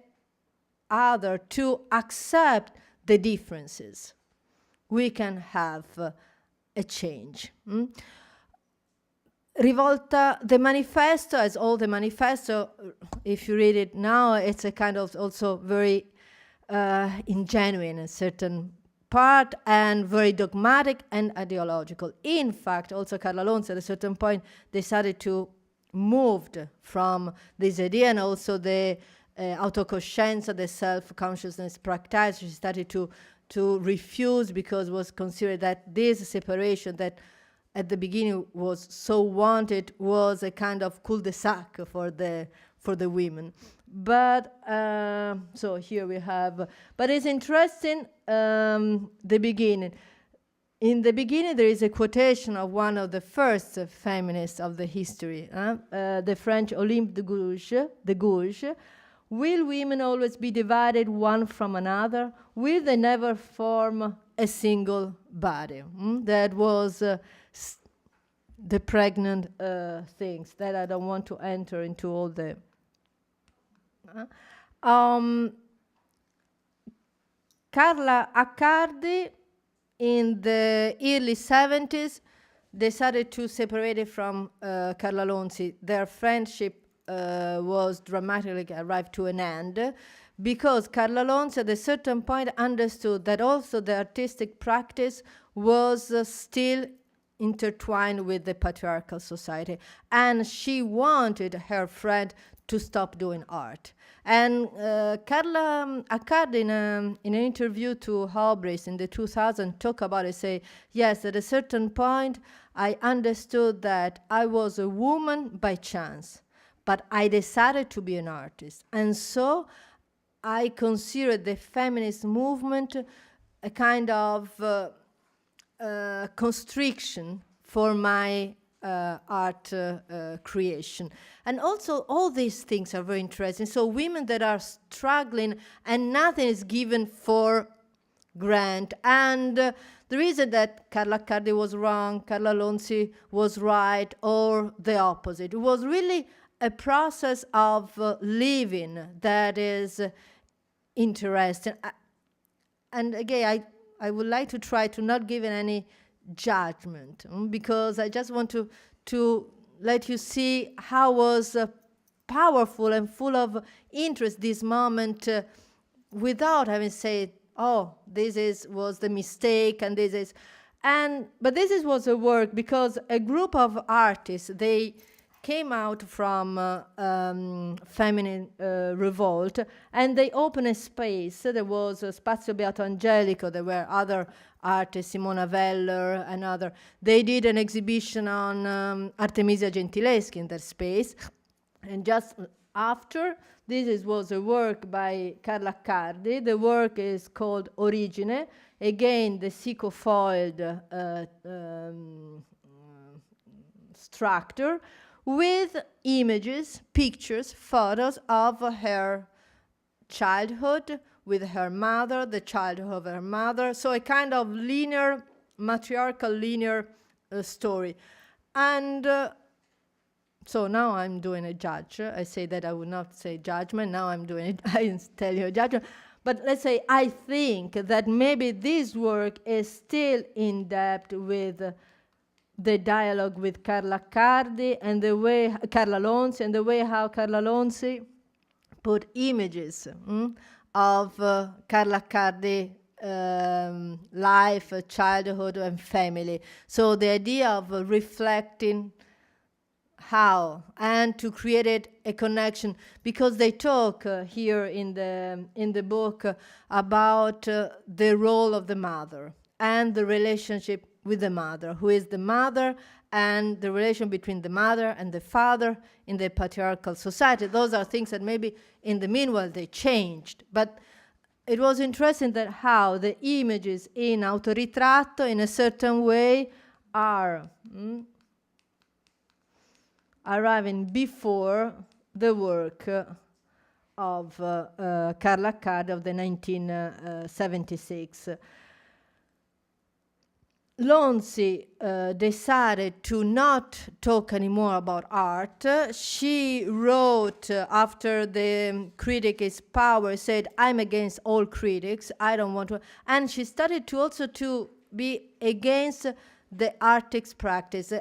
S2: other to accept the differences, we can have a change. Rivolta, the manifesto, as all the manifesto, if you read it now, it's a kind of also very ingenuine in certain apart and very dogmatic and ideological. In fact, also Carla Lonzi at a certain point decided to move from this idea, and also the autocoscienza, the self-consciousness practice. She started to refuse, because it was considered that this separation that at the beginning was so wanted was a kind of cul-de-sac for the women. But so here we have, but it's interesting, the beginning. In the beginning, there is a quotation of one of the first feminists of the history, the French Olympe de Gouges. Will women always be divided one from another? Will they never form a single body? That was the pregnant things that I don't want to enter into all the... Karla Accardi in the early 70s decided to separate it from Carla Lonzi. Their friendship was dramatically arrived to an end, because Carla Lonzi at a certain point understood that also the artistic practice was still intertwined with the patriarchal society, and she wanted her friend to stop doing art. And Karla Accardi, in an interview to Hobris in the 2000, talk about it, say, yes, at a certain point, I understood that I was a woman by chance, but I decided to be an artist. And so I considered the feminist movement a kind of constriction for my art creation. And also all these things are very interesting. So women that are struggling and nothing is given for grant. And the reason that Carla Cardi was wrong, Carla Lonzi was right, or the opposite. It was really a process of living that is interesting. And again, I would like to try to not give any judgment, because I just want to let you see how was powerful and full of interest this moment, without having said, oh, was the mistake, and this is, but this was a work, because a group of artists, they came out from Feminine Revolt, and they opened a space. There was Spazio Beato Angelico, there were other artists, Simona Veller and other. They did an exhibition on Artemisia Gentileschi in that space, and just after, this was a work by Carle Accardi. The work is called Origine, again the Sico-foiled structure, with images, pictures, photos of her childhood with her mother, the childhood of her mother. So a kind of linear, matriarchal linear story. And so now I'm doing a judge. I say that I would not say judgment. Now I'm doing it. I tell you a judgment. But let's say I think that maybe this work is still in depth with the dialogue with Carla Cardi and the way Carla Lonzi, and the way how Carla Lonzi put images of Carla Cardi life, childhood, and family. So the idea of reflecting how and to create a connection, because they talk here in the book about the role of the mother and the relationship with the mother, who is the mother, and the relation between the mother and the father in the patriarchal society. Those are things that maybe in the meanwhile they changed. But it was interesting that how the images in Autoritratto, in a certain way, are arriving before the work of Carla Cardi of the 1976. Lonzi decided to not talk anymore about art. She wrote after the critic is power, said, I'm against all critics, I don't want to, and she started to also to be against the artist's practice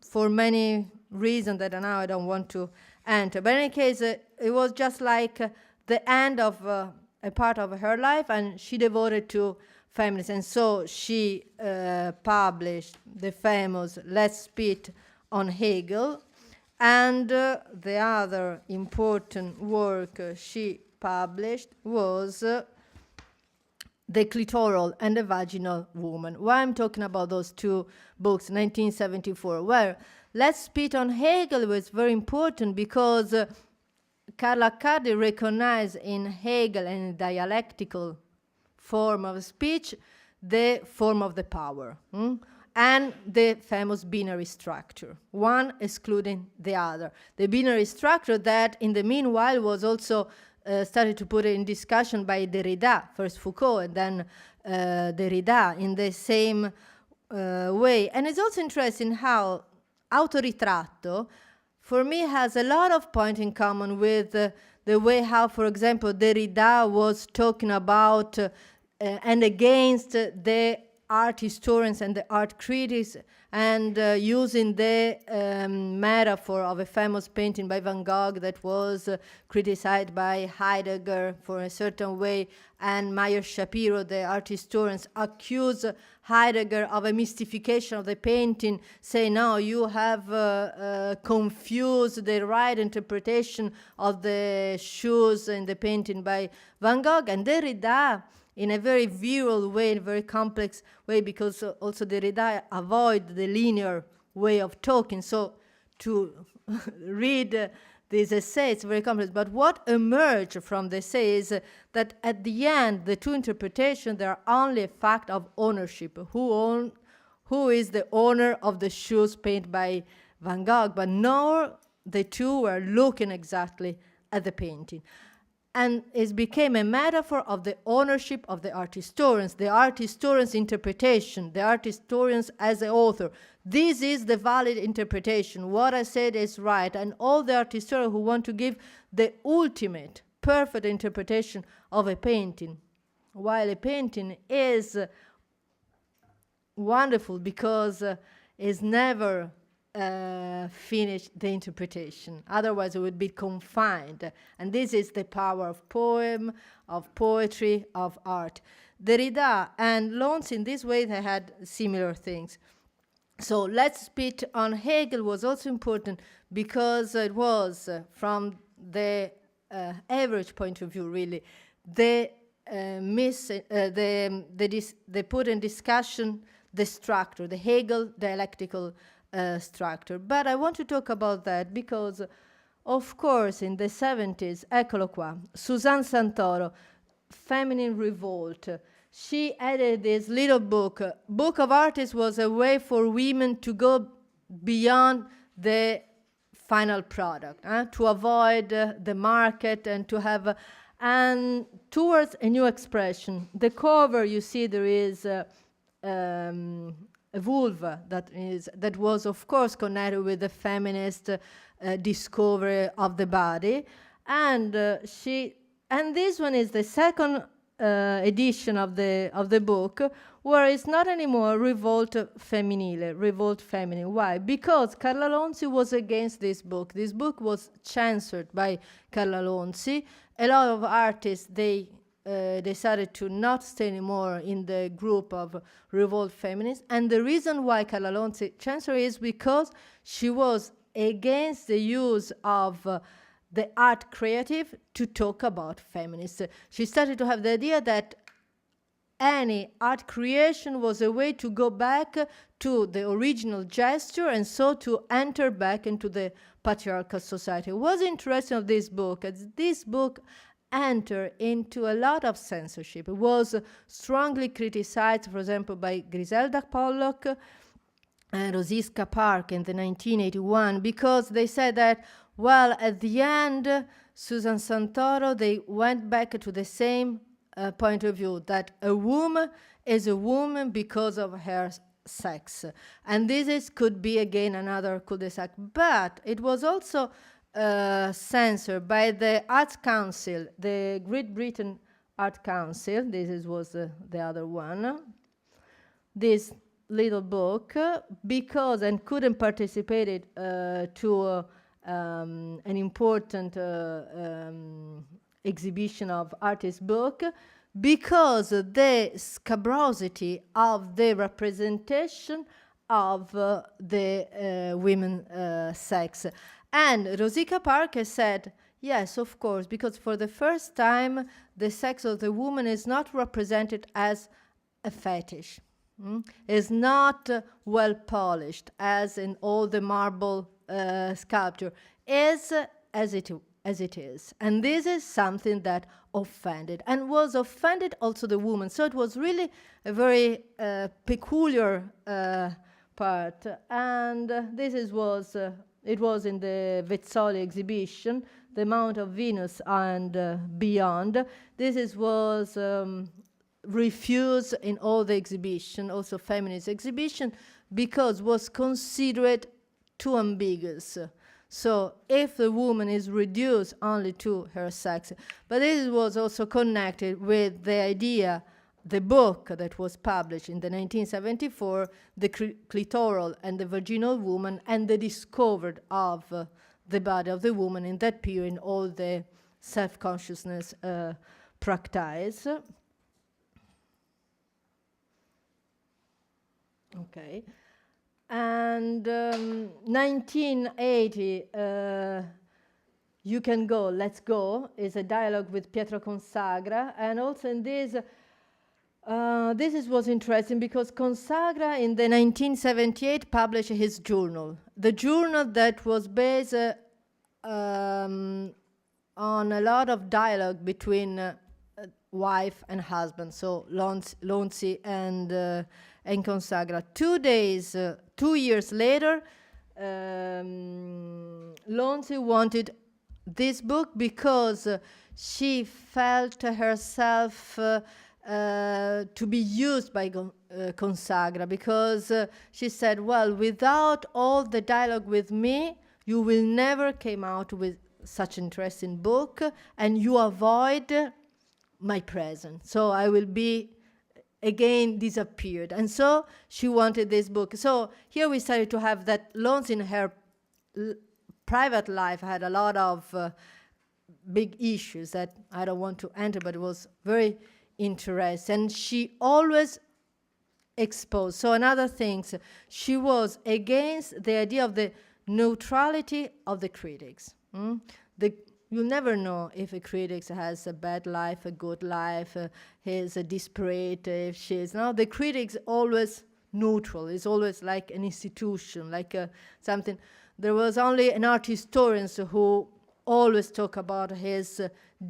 S2: for many reasons that now I don't want to enter. But in any case, it was just like the end of a part of her life, and she devoted to feminist. And so she published the famous Let's Spit on Hegel. And the other important work she published was The Clitoral and the Vaginal Woman. Why I'm talking about those two books, 1974? Well, Let's Spit on Hegel was very important because Karla Cardi recognized in Hegel and dialectical form of speech the form of the power and the famous binary structure, one excluding the other. The binary structure that in the meanwhile was also started to put in discussion by Derrida, first Foucault and then Derrida in the same way. And it's also interesting how Autoritratto, for me, has a lot of points in common with the way how, for example, Derrida was talking about and against the art historians and the art critics, and using the metaphor of a famous painting by Van Gogh that was criticized by Heidegger for a certain way, and Meyer Shapiro, the art historians, accused Heidegger of a mystification of the painting, say, no, you have confused the right interpretation of the shoes in the painting by Van Gogh. And Derrida, in a very virile way, in a very complex way, because also Derrida avoid the linear way of talking. So to read this essay, it's very complex. But what emerged from the essay is that at the end, the two interpretations, they are only a fact of ownership. Who is the owner of the shoes painted by Van Gogh? But nor the two were looking exactly at the painting. And it became a metaphor of the ownership of the art historians interpretation, the art historians as the author. This is the valid interpretation. What I said is right. And all the art historians who want to give the ultimate, perfect interpretation of a painting. While a painting is wonderful because it's never finish the interpretation. Otherwise, it would be confined. And this is the power of poem, of poetry, of art. Derrida and Lons, in this way, they had similar things. So Let's Spit on Hegel was also important because it was, from the average point of view, really, they put in discussion the structure, the Hegel dialectical structure. But I want to talk about that because, of course, in the 70s, eccolo qua, Suzanne Santoro, Feminine Revolt, she added this little book. Book of Artists was a way for women to go beyond the final product, to avoid the market and to have, and towards a new expression. The cover, you see, there is a vulva that was, of course, connected with the feminist discovery of the body, and this one is the second edition of the book, where it's not anymore Revolt Feminine. Why? Because Carla Lonzi was against this book. This book was censored by Carla Lonzi. A lot of artists, they decided to not stay anymore in the group of Revolt Feminists. And the reason why Carla Lonzi censored is because she was against the use of the art creative to talk about feminists. She started to have the idea that any art creation was a way to go back to the original gesture and so to enter back into the patriarchal society. What's interesting of this book is this book entered into a lot of censorship. It was strongly criticized, for example, by Griselda Pollock and Rosiska Park in the 1981, because they said that, well, at the end, Suzanne Santoro, they went back to the same point of view, that a woman is a woman because of her sex. And this could be, again, another cul-de-sac. But it was also censored by the Arts Council, the Great Britain Art Council. Was the other one. This little book, because, and couldn't participate to an important exhibition of artist book, because the scabrosity of the representation of the women sex. And Rosika Parker said, yes, of course, because for the first time, the sex of the woman is not represented as a fetish. Is not well polished, as in all the marble sculpture, is as it is. And this is something that offended, and was offended also the woman. So it was really a very peculiar part. And it was in the Vezzoli exhibition, The Mount of Venus and Beyond. Was refused in all the exhibition, also feminist exhibition, because was considered too ambiguous. So if the woman is reduced only to her sex, but this was also connected with the idea, the book that was published in the 1974, The Clitoral and the Vaginal Woman, and the discovery of the body of the woman in that period, in all the self-consciousness practice. Okay. And 1980, You Can Go, Let's Go, is a dialogue with Pietro Consagra. And also in this was interesting because Consagra in the 1978 published his journal. The journal that was based on a lot of dialogue between wife and husband, so Lonzi and Consagra. 2 years later, Lonzi wanted this book because she felt herself to be used by Consagra, because she said, well, without all the dialogue with me, you will never come out with such an interesting book, and you avoid my presence. So I will be again disappeared. And so she wanted this book. So here we started to have that Lonzi in her private life had a lot of big issues that I don't want to enter, but it was very interesting. And she always exposed. So another thing, she was against the idea of the neutrality of the critics. You never know if a critic has a bad life, a good life, is a disparate, if she is. No, the critic's always neutral. It's always like an institution, like something. There was only an art historian who always talk about his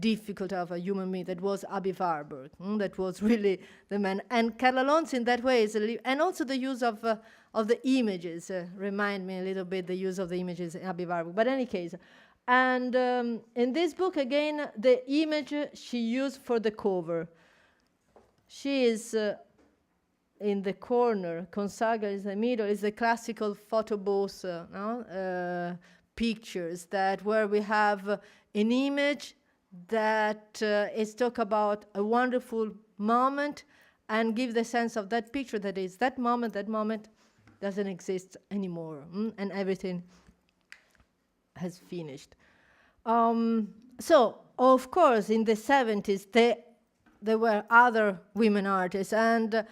S2: difficulty of a human being. That was Aby Warburg. That was really the man. And Carla Lonzi in that way is, and also the use of the images remind me a little bit the use of the images in Aby Warburg. But in any case. And in this book, again, the image she used for the cover. She is in the corner, Consagra is in the middle, is the classical photo booth pictures that where we have an image that is talk about a wonderful moment and give the sense of that picture that is that moment doesn't exist anymore, and everything has finished. So, of course, in the 70s, there were other women artists, and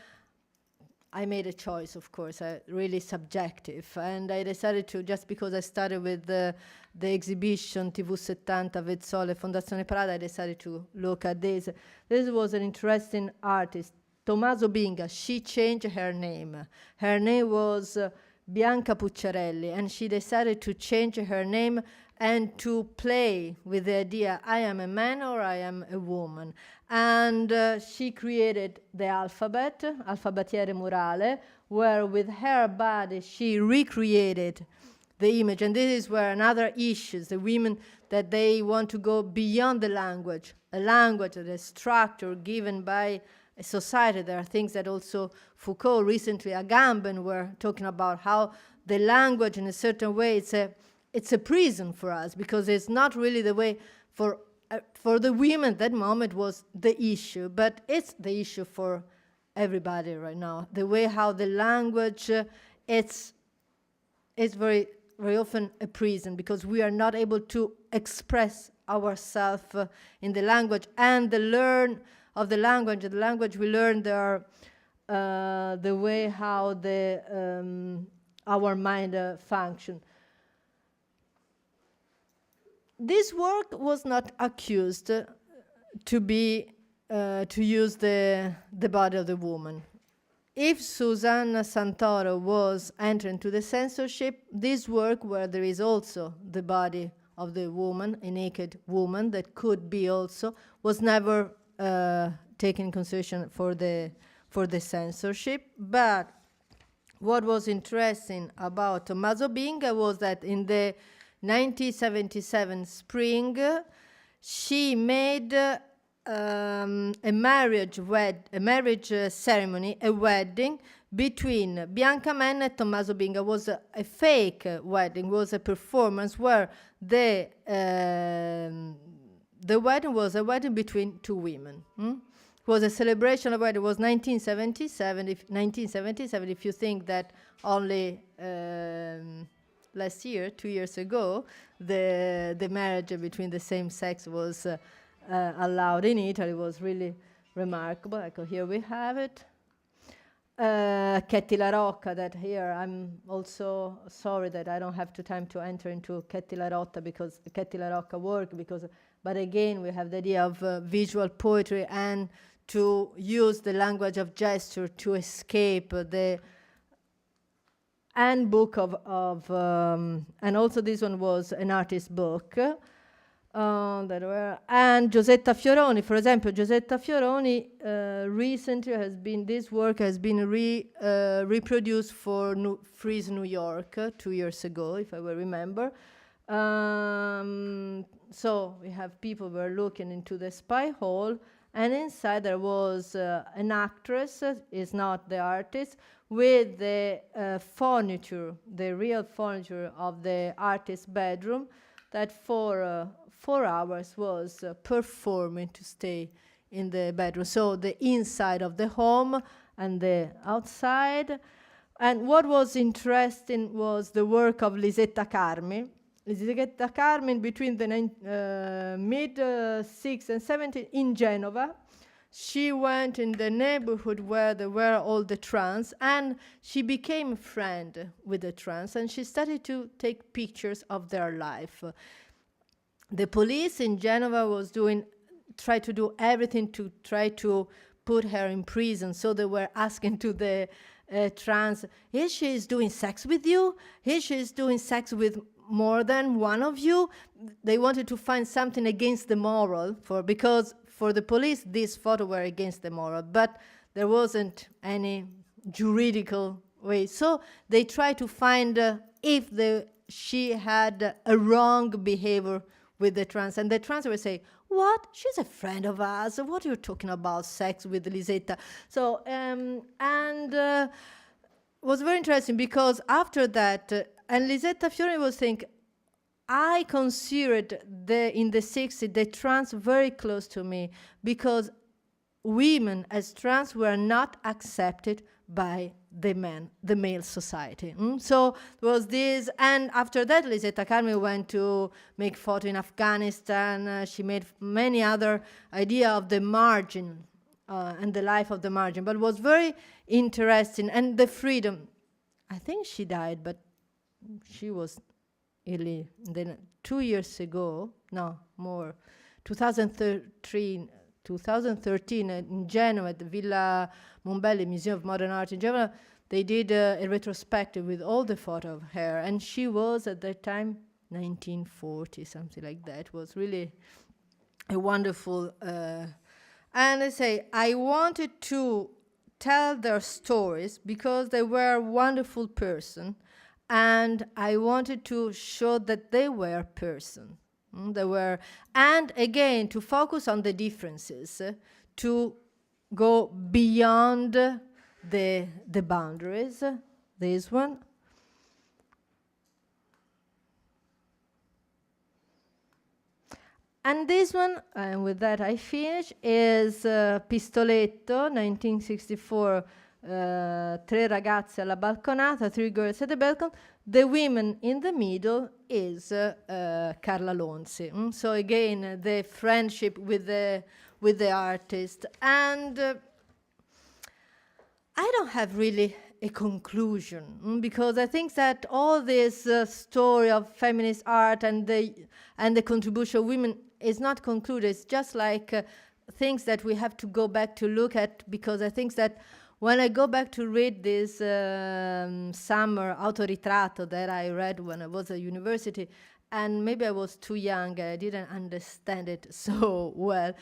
S2: I made a choice, of course, really subjective, and I decided to, just because I started with the exhibition TV70, Vezzoli, Fondazione Prada, I decided to look at this. This was an interesting artist, Tommaso Binga. She changed her name. Her name was Bianca Pucciarelli, and she decided to change her name and to play with the idea, I am a man or I am a woman. And she created the alphabet, Alfabetiere Murale, where with her body she recreated the image. And this is where another issue, the women, that they want to go beyond the language, a language that is structure given by a society. There are things that also Foucault recently, Agamben, were talking about, how the language in a certain way, it's a prison for us, because it's not really the way for the women. That moment was the issue, but it's the issue for everybody right now. The way how the language, it's very, very often a prison, because we are not able to express ourselves in the language, and the learn of the language. The language we learn there, the way how our mind function. This work was not accused to use the body of the woman. If Suzanne Santoro was entering to the censorship, this work where there is also the body of the woman, a naked woman that could be also, was never taken in consideration for the censorship. But what was interesting about Tommaso Binga was that in the 1977 spring, she made a marriage ceremony, a wedding between Bianca Menna and Tommaso Binga. It was a fake wedding, was a performance where the wedding was a wedding between two women. It was a celebration of wedding. It was 1977. If you think that only last year, 2 years ago, the marriage between the same sex was allowed in Italy, was really remarkable. Here we have it. Ketty La Rocca, that here I'm also sorry that I don't have time to enter into Ketty La Rocca because Ketty La Rocca work, but again we have the idea of visual poetry and to use the language of gesture to escape the handbook and also this one was an artist's book. And Giosetta Fioroni, for example, Giosetta Fioroni recently this work has been reproduced for Frieze, New York, 2 years ago, if I will remember. So we have people who were looking into the spy hole, and inside there was an actress, is not the artist, with the furniture, the real furniture of the artist's bedroom, that for 4 hours was performing to stay in the bedroom. So the inside of the home and the outside. And what was interesting was the work of Lisetta Carmi. Lisetta Carmi between the mid-6 and 70 in Genova. She went in the neighborhood where there were all the trans, and she became a friend with the trans, and she started to take pictures of their life. The police in Genova tried to do everything to try to put her in prison. So they were asking to the trans, is she doing sex with you? Is she doing sex with more than one of you? They wanted to find something against the moral, because for the police, these photos were against the moral, but there wasn't any juridical way. So they tried to find if she had a wrong behavior with the trans, and the trans would say, what? She's a friend of ours. What are you talking about, sex with Lisetta? So, was very interesting because after that, and Lisetta Fioroni was saying, I considered in the 60s the trans very close to me because women as trans were not accepted by the male society. So there was this, and after that, Lisetta Carmi went to make photo in Afghanistan. She made many other idea of the margin and the life of the margin, but it was very interesting. And the freedom, I think she died, but she was really, then 2 years ago, no, more, 2013 in Genoa at the Villa Mombelli Museum of Modern Art in Genoa, they did a retrospective with all the photo of her, and she was at that time 1940, something like that. It was really a wonderful, and I say, I wanted to tell their stories because they were a wonderful person, and I wanted to show that they were person. They were, and again, to focus on the differences, to go beyond the boundaries. This one. And this one, and with that I finish, is Pistoletto, 1964, Tre ragazze alla balconata, 3 girls at the balcony. The women in the middle is Carla Lonzi. So again, the friendship with the artist. And I don't have really a conclusion, because I think that all this story of feminist art and the contribution of women is not concluded. It's just like things that we have to go back to look at, because I think that when I go back to read this summer autoritratto that I read when I was at university, and maybe I was too young, I didn't understand it so well,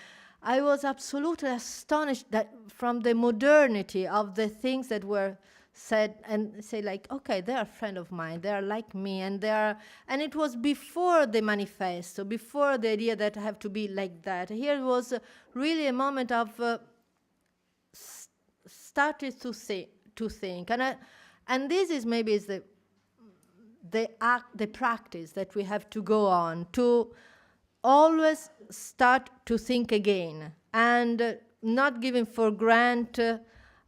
S2: I was absolutely astonished that from the modernity of the things that were said, and say like, okay, they are a friend of mine, they are like me, and it was before the manifesto, before the idea that I have to be like that. Here was really a moment of started to think, and this is maybe is the practice that we have to go on, to always start to think again, and not giving for granted,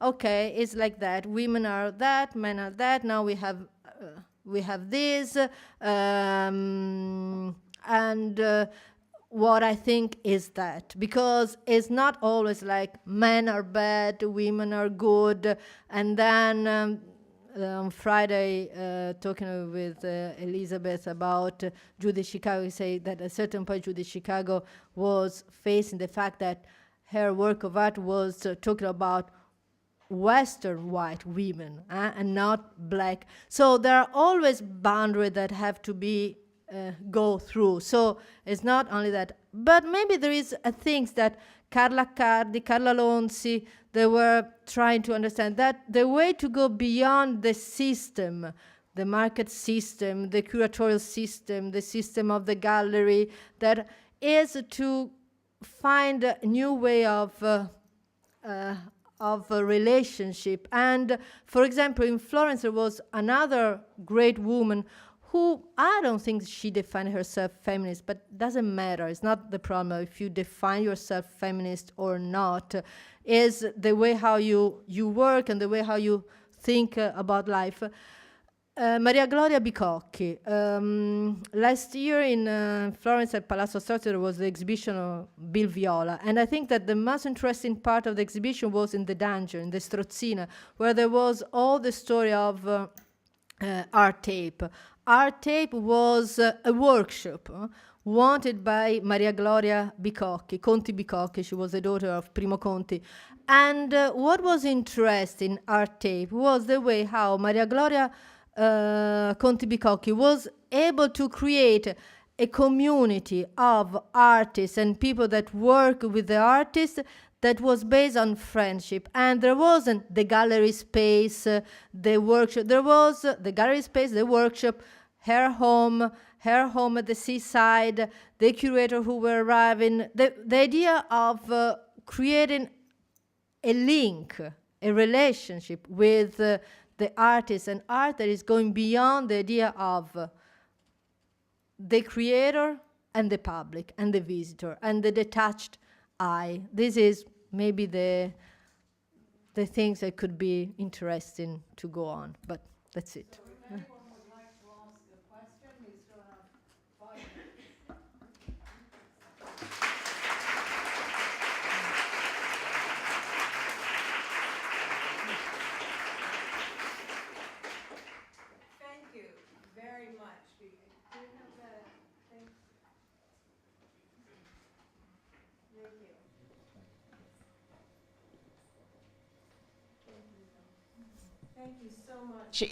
S2: okay, it's like that, women are that, men are that, now we have this, and what I think is that, because it's not always like men are bad, women are good. And then on Friday, talking with Elizabeth about Judith Chicago, we say that at a certain point Judith Chicago was facing the fact that her work of art was talking about Western white women and not black. So there are always boundaries that have to be go through. So it's not only that, but maybe there is things that Carla Cardi, Carla Lonzi, they were trying to understand, that the way to go beyond the system, the market system, the curatorial system, the system of the gallery, that is to find a new way of a relationship. And for example, in Florence, there was another great woman who, I don't think she defined herself feminist, but doesn't matter. It's not the problem if you define yourself feminist or not. Is the way how you work and the way how you think about life. Maria Gloria Bicocchi. Last year in Florence at Palazzo there was the exhibition of Bill Viola, and I think that the most interesting part of the exhibition was in the dungeon, in the Strozzina, where there was all the story of art tape. Art tape was a workshop wanted by Maria Gloria Bicocchi, Conti Bicocchi. She was the daughter of Primo Conti. And what was interesting in art tape was the way how Maria Gloria Conti Bicocchi was able to create a community of artists and people that work with the artists that was based on friendship. And there wasn't the gallery space, the workshop. There was the gallery space, the workshop, her home at the seaside, the curator who were arriving. The idea of creating a link, a relationship with the artist, and art that is going beyond the idea of the creator and the public and the visitor and the detached eye. This is maybe the things that could be interesting to go on, but that's it.
S1: So if anyone would like to ask a question, we still have 5 minutes.
S3: Thank you very much. Do you have the thing? Thank you. Thank you so much.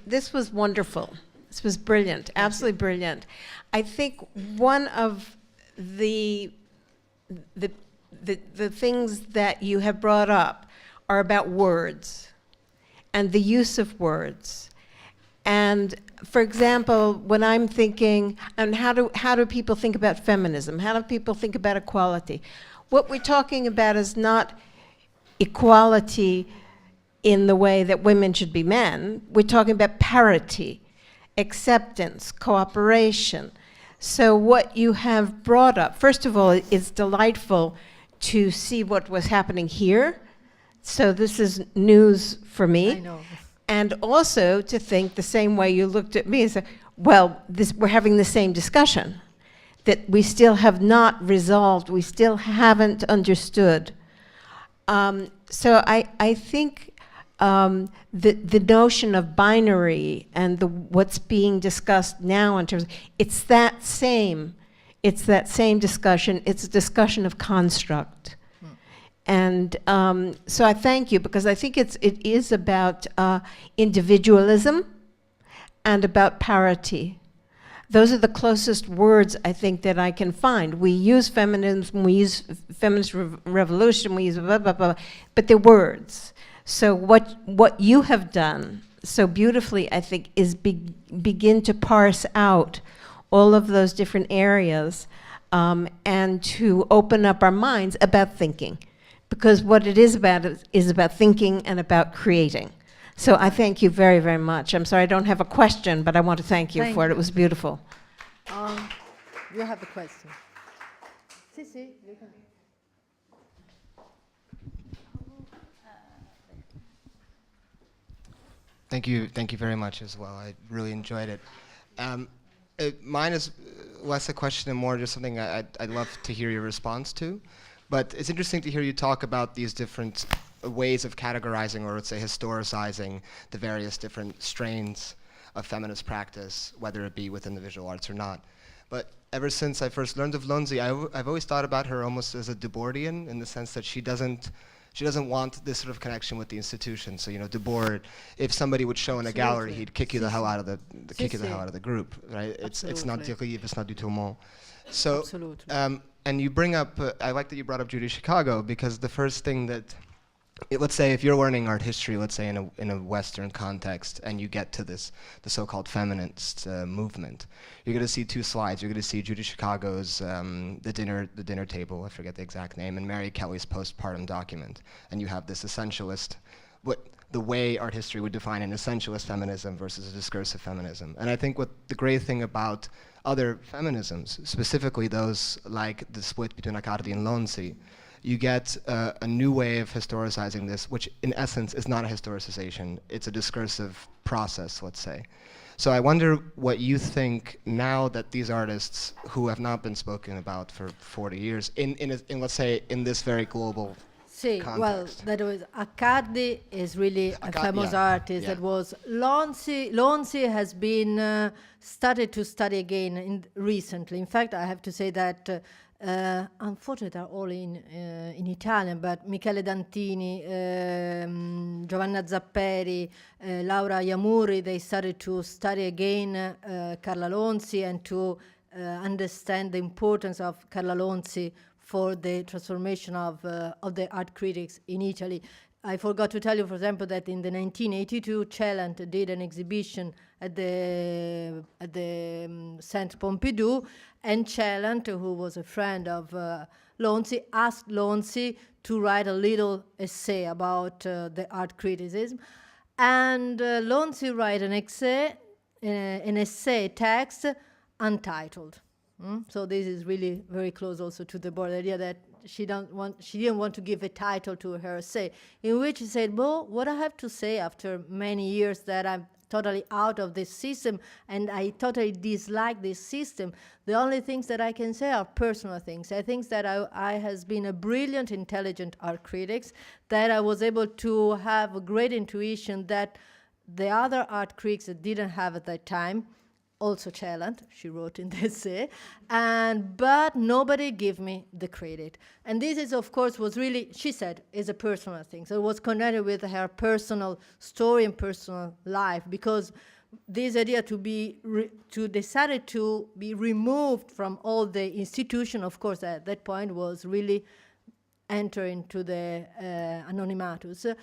S3: This was wonderful. This was brilliant, absolutely brilliant. I think one of the things that you have brought up are about words and the use of words. And for example, when I'm thinking, and how do people think about feminism? How do people think about equality? What we're talking about is not equality in the way that women should be men. We're talking about parity, acceptance, cooperation. So what you have brought up, first of all, it's delightful to see what was happening here. So this is news for me.
S2: I know.
S3: And also to think the same way you looked at me and said, well, we're having the same discussion, that we still have not resolved, we still haven't understood. So I think the notion of binary and what's being discussed now in terms of, it's that same discussion, it's a discussion of construct. And so I thank you, because I think it is about individualism and about parity. Those are the closest words, I think, that I can find. We use feminism, we use feminist revolution, we use blah, blah, blah, but they're words. So what you have done so beautifully, I think, is begin to parse out all of those different areas and to open up our minds about thinking. Because what it is about thinking and about creating. So I thank you very, very much. I'm sorry I don't have a question, but I want to thank you for it. It was beautiful.
S2: You have a question. Si, you can.
S4: Thank you very much as well. I really enjoyed it. Mine is less a question and more just something I'd love to hear your response to. But it's interesting to hear you talk about these different ways of categorizing, or let's say historicizing, the various different strains of feminist practice, whether it be within the visual arts or not. But ever since I first learned of Lonzi, I've always thought about her almost as a Debordian, in the sense that she doesn't want this sort of connection with the institution. So, Debord, if somebody would show in a gallery, he'd kick you the hell out of the group, right? It's not du livre, it's not du tout le monde. So, and you bring up, I like that you brought up Judy Chicago, because the first thing that, let's say if you're learning art history, let's say in a Western context, and you get to the so-called feminist movement, you're going to see two slides. You're going to see Judy Chicago's the dinner table, I forget the exact name, and Mary Kelly's postpartum document, and you have this essentialist, the way art history would define an essentialist feminism versus a discursive feminism. And I think what the great thing about other feminisms, specifically those like the split between Accardi and Lonzi, you get a new way of historicizing this, which in essence is not a historicization, it's a discursive process, let's say. So I wonder what you think now that these artists who have not been spoken about for 40 years, in let's say, in this very global context.
S2: Well, that was Accardi is really a famous artist. That was Lonzi has been started to study again recently. In fact, I have to say that unfortunately they're all in Italian, but Michele Dantini, Giovanna Zapperi, Laura Iamuri, they started to study again Carla Lonzi and to understand the importance of Carla Lonzi for the transformation of the art critics in Italy. I forgot to tell you, for example, that in the 1982, Celant did an exhibition at the Centre Pompidou, and Celant, who was a friend of Lonzi, asked Lonzi to write a little essay about the art criticism, and Lonzi wrote an essay text untitled. So this is really very close also to the board idea that she didn't want to give a title to her essay, in which she said, well, what I have to say after many years that I'm totally out of this system and I totally dislike this system, the only things that I can say are personal things. I think that I has been a brilliant, intelligent art critic, that I was able to have a great intuition that the other art critics didn't have at that time, also Celant, she wrote in the essay, but nobody gave me the credit. And this is, of course, was really, she said, is a personal thing. So it was connected with her personal story and personal life, because this idea to decided to be removed from all the institution, of course, at that point was really enter into the anonymatus.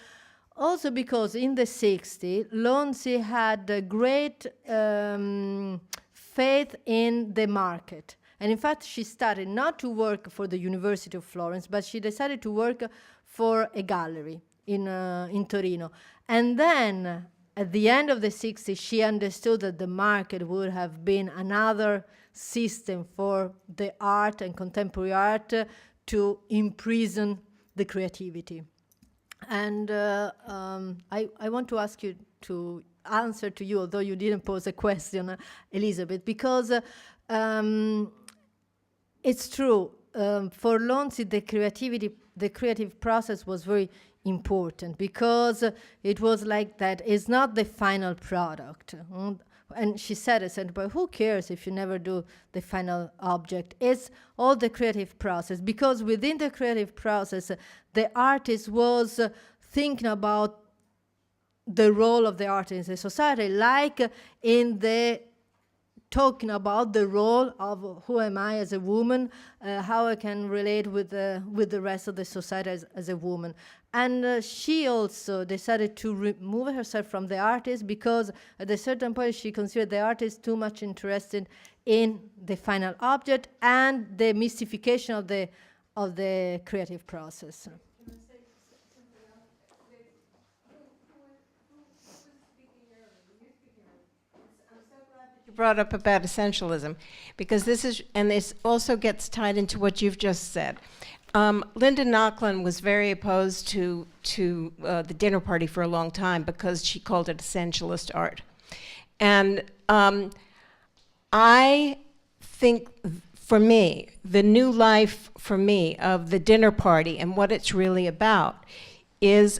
S2: Also because in the 60s, Lonzi had a great faith in the market. And in fact, she started not to work for the University of Florence, but she decided to work for a gallery in Torino. And then, at the end of the 60s, she understood that the market would have been another system for the art and contemporary art to imprison the creativity. And I want to ask you to answer to you, although you didn't pose a question, Elizabeth, because it's true. For Lonzi, the creative process was very important because it was like that. It's not the final product. And she said, but who cares if you never do the final object? It's all the creative process, because within the creative process, the artist was thinking about the role of the artist in society, like in the talking about the role of who am I as a woman, how I can relate with the rest of the society as a woman. And she also decided to remove herself from the artist because at a certain point she considered the artist too much interested in the final object and the mystification of the creative process.
S3: Brought up about essentialism, because this is, and this also gets tied into what you've just said. Linda Nochlin was very opposed to the dinner party for a long time because she called it essentialist art. And I think, for me, the new life for me of the dinner party and what it's really about is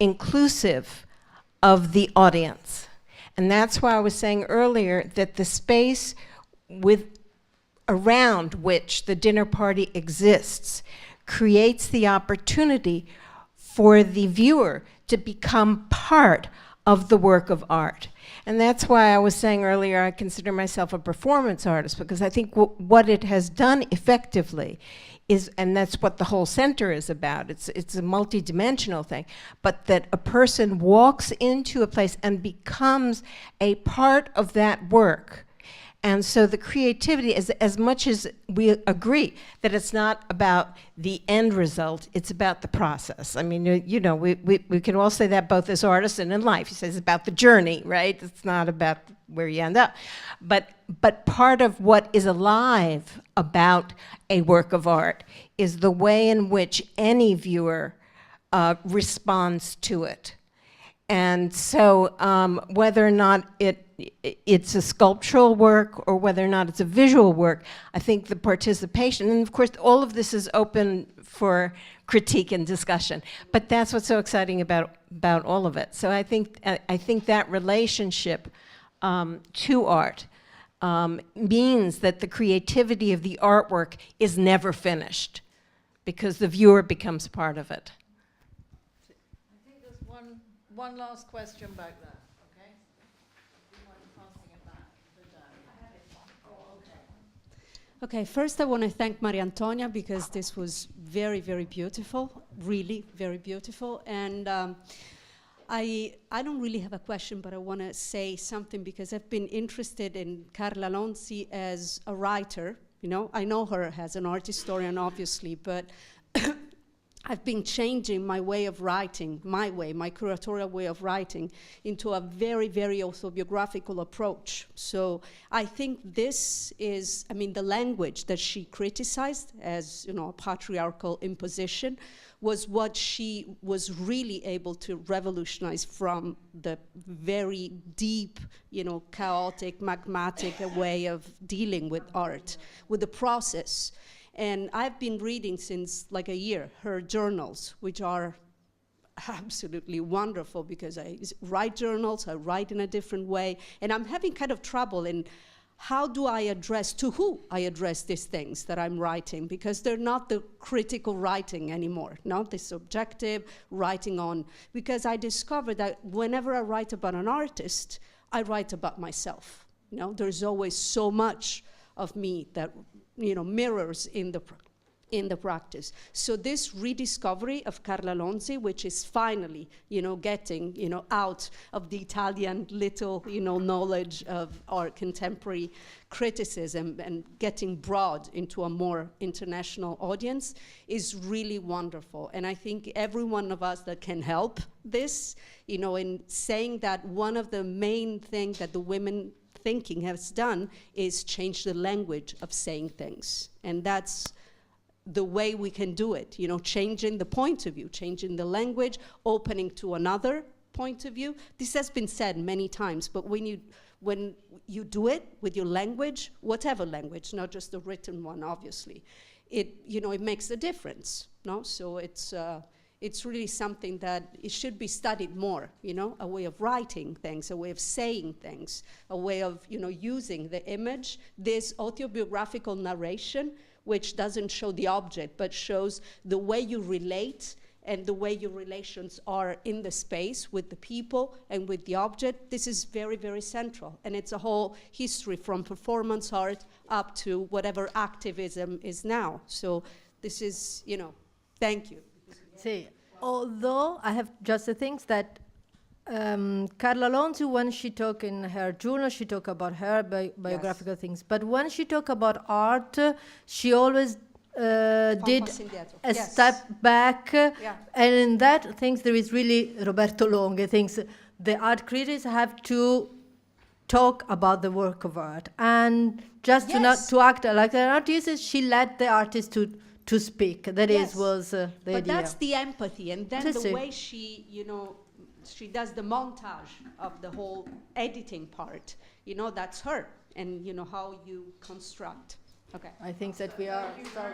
S3: inclusive of the audience. And that's why I was saying earlier that the space around which the dinner party exists creates the opportunity for the viewer to become part of the work of art. And that's why I was saying earlier I consider myself a performance artist, because I think what it has done effectively is, and that's what the whole center is about, it's a multidimensional thing, but that a person walks into a place and becomes a part of that work. And so the creativity, as much as we agree that it's not about the end result, it's about the process. I mean, you know, we can all say that both as artists and in life. You say it's about the journey, right? It's not about where you end up. But part of what is alive about a work of art is the way in which any viewer responds to it. And so whether or not it's a sculptural work or whether or not it's a visual work, I think the participation, and of course all of this is open for critique and discussion, but that's what's so exciting about all of it. So I think that relationship to art means that the creativity of the artwork is never finished because the viewer becomes part of it.
S1: I think there's one last question back there, okay? Do you mind passing it back?
S5: Okay, first I want to thank Maria Antonia because this was very, very beautiful, really very beautiful. And I don't really have a question, but I want to say something because I've been interested in Carla Lonzi as a writer. You know, I know her as an art historian, obviously, but I've been changing my way of writing, my curatorial way of writing, into a very, very autobiographical approach. So I think this is, I mean, the language that she criticized as, you know, a patriarchal imposition was what she was really able to revolutionize from the very deep, you know, chaotic, magmatic way of dealing with art, with the process. And I've been reading since like a year her journals, which are absolutely wonderful because I write journals, I write in a different way, and I'm having kind of trouble in how do I address, to who I address these things that I'm writing, because they're not the critical writing anymore, not the subjective writing on, because I discovered that whenever I write about an artist, I write about myself. You know, there's always so much of me that, you know, mirrors in the practice. So this rediscovery of Carla Lonzi, which is finally, you know, getting, you know, out of the Italian little, you know, knowledge of our contemporary criticism and getting broad into a more international audience is really wonderful. And I think every one of us that can help this, you know, in saying that one of the main things that the women thinking has done is change the language of saying things. And that's the way we can do it, you know, changing the point of view, changing the language, opening to another point of view. This has been said many times, but when you do it with your language, whatever language, not just the written one, obviously, it makes a difference, no? So it's really something that it should be studied more, a way of writing things, a way of saying things, a way of, using the image, this autobiographical narration, which doesn't show the object, but shows the way you relate and the way your relations are in the space with the people and with the object. This is very, very central. And it's a whole history from performance art up to whatever activism is now. So this is, thank you.
S2: See, although I have just the things that Carla Alonso, when she talk in her journal, she talk about her biographical things. But when she talk about art, she always did a step back. And in that things there is really Roberto Longo thinks the art critics have to talk about the work of art. And just to act like an artist, she let the artist to speak. That was the idea.
S5: But that's the empathy, and then the way she, she does the montage of the whole editing part. That's her, and how you construct. Okay.
S2: I think that we are. Sorry.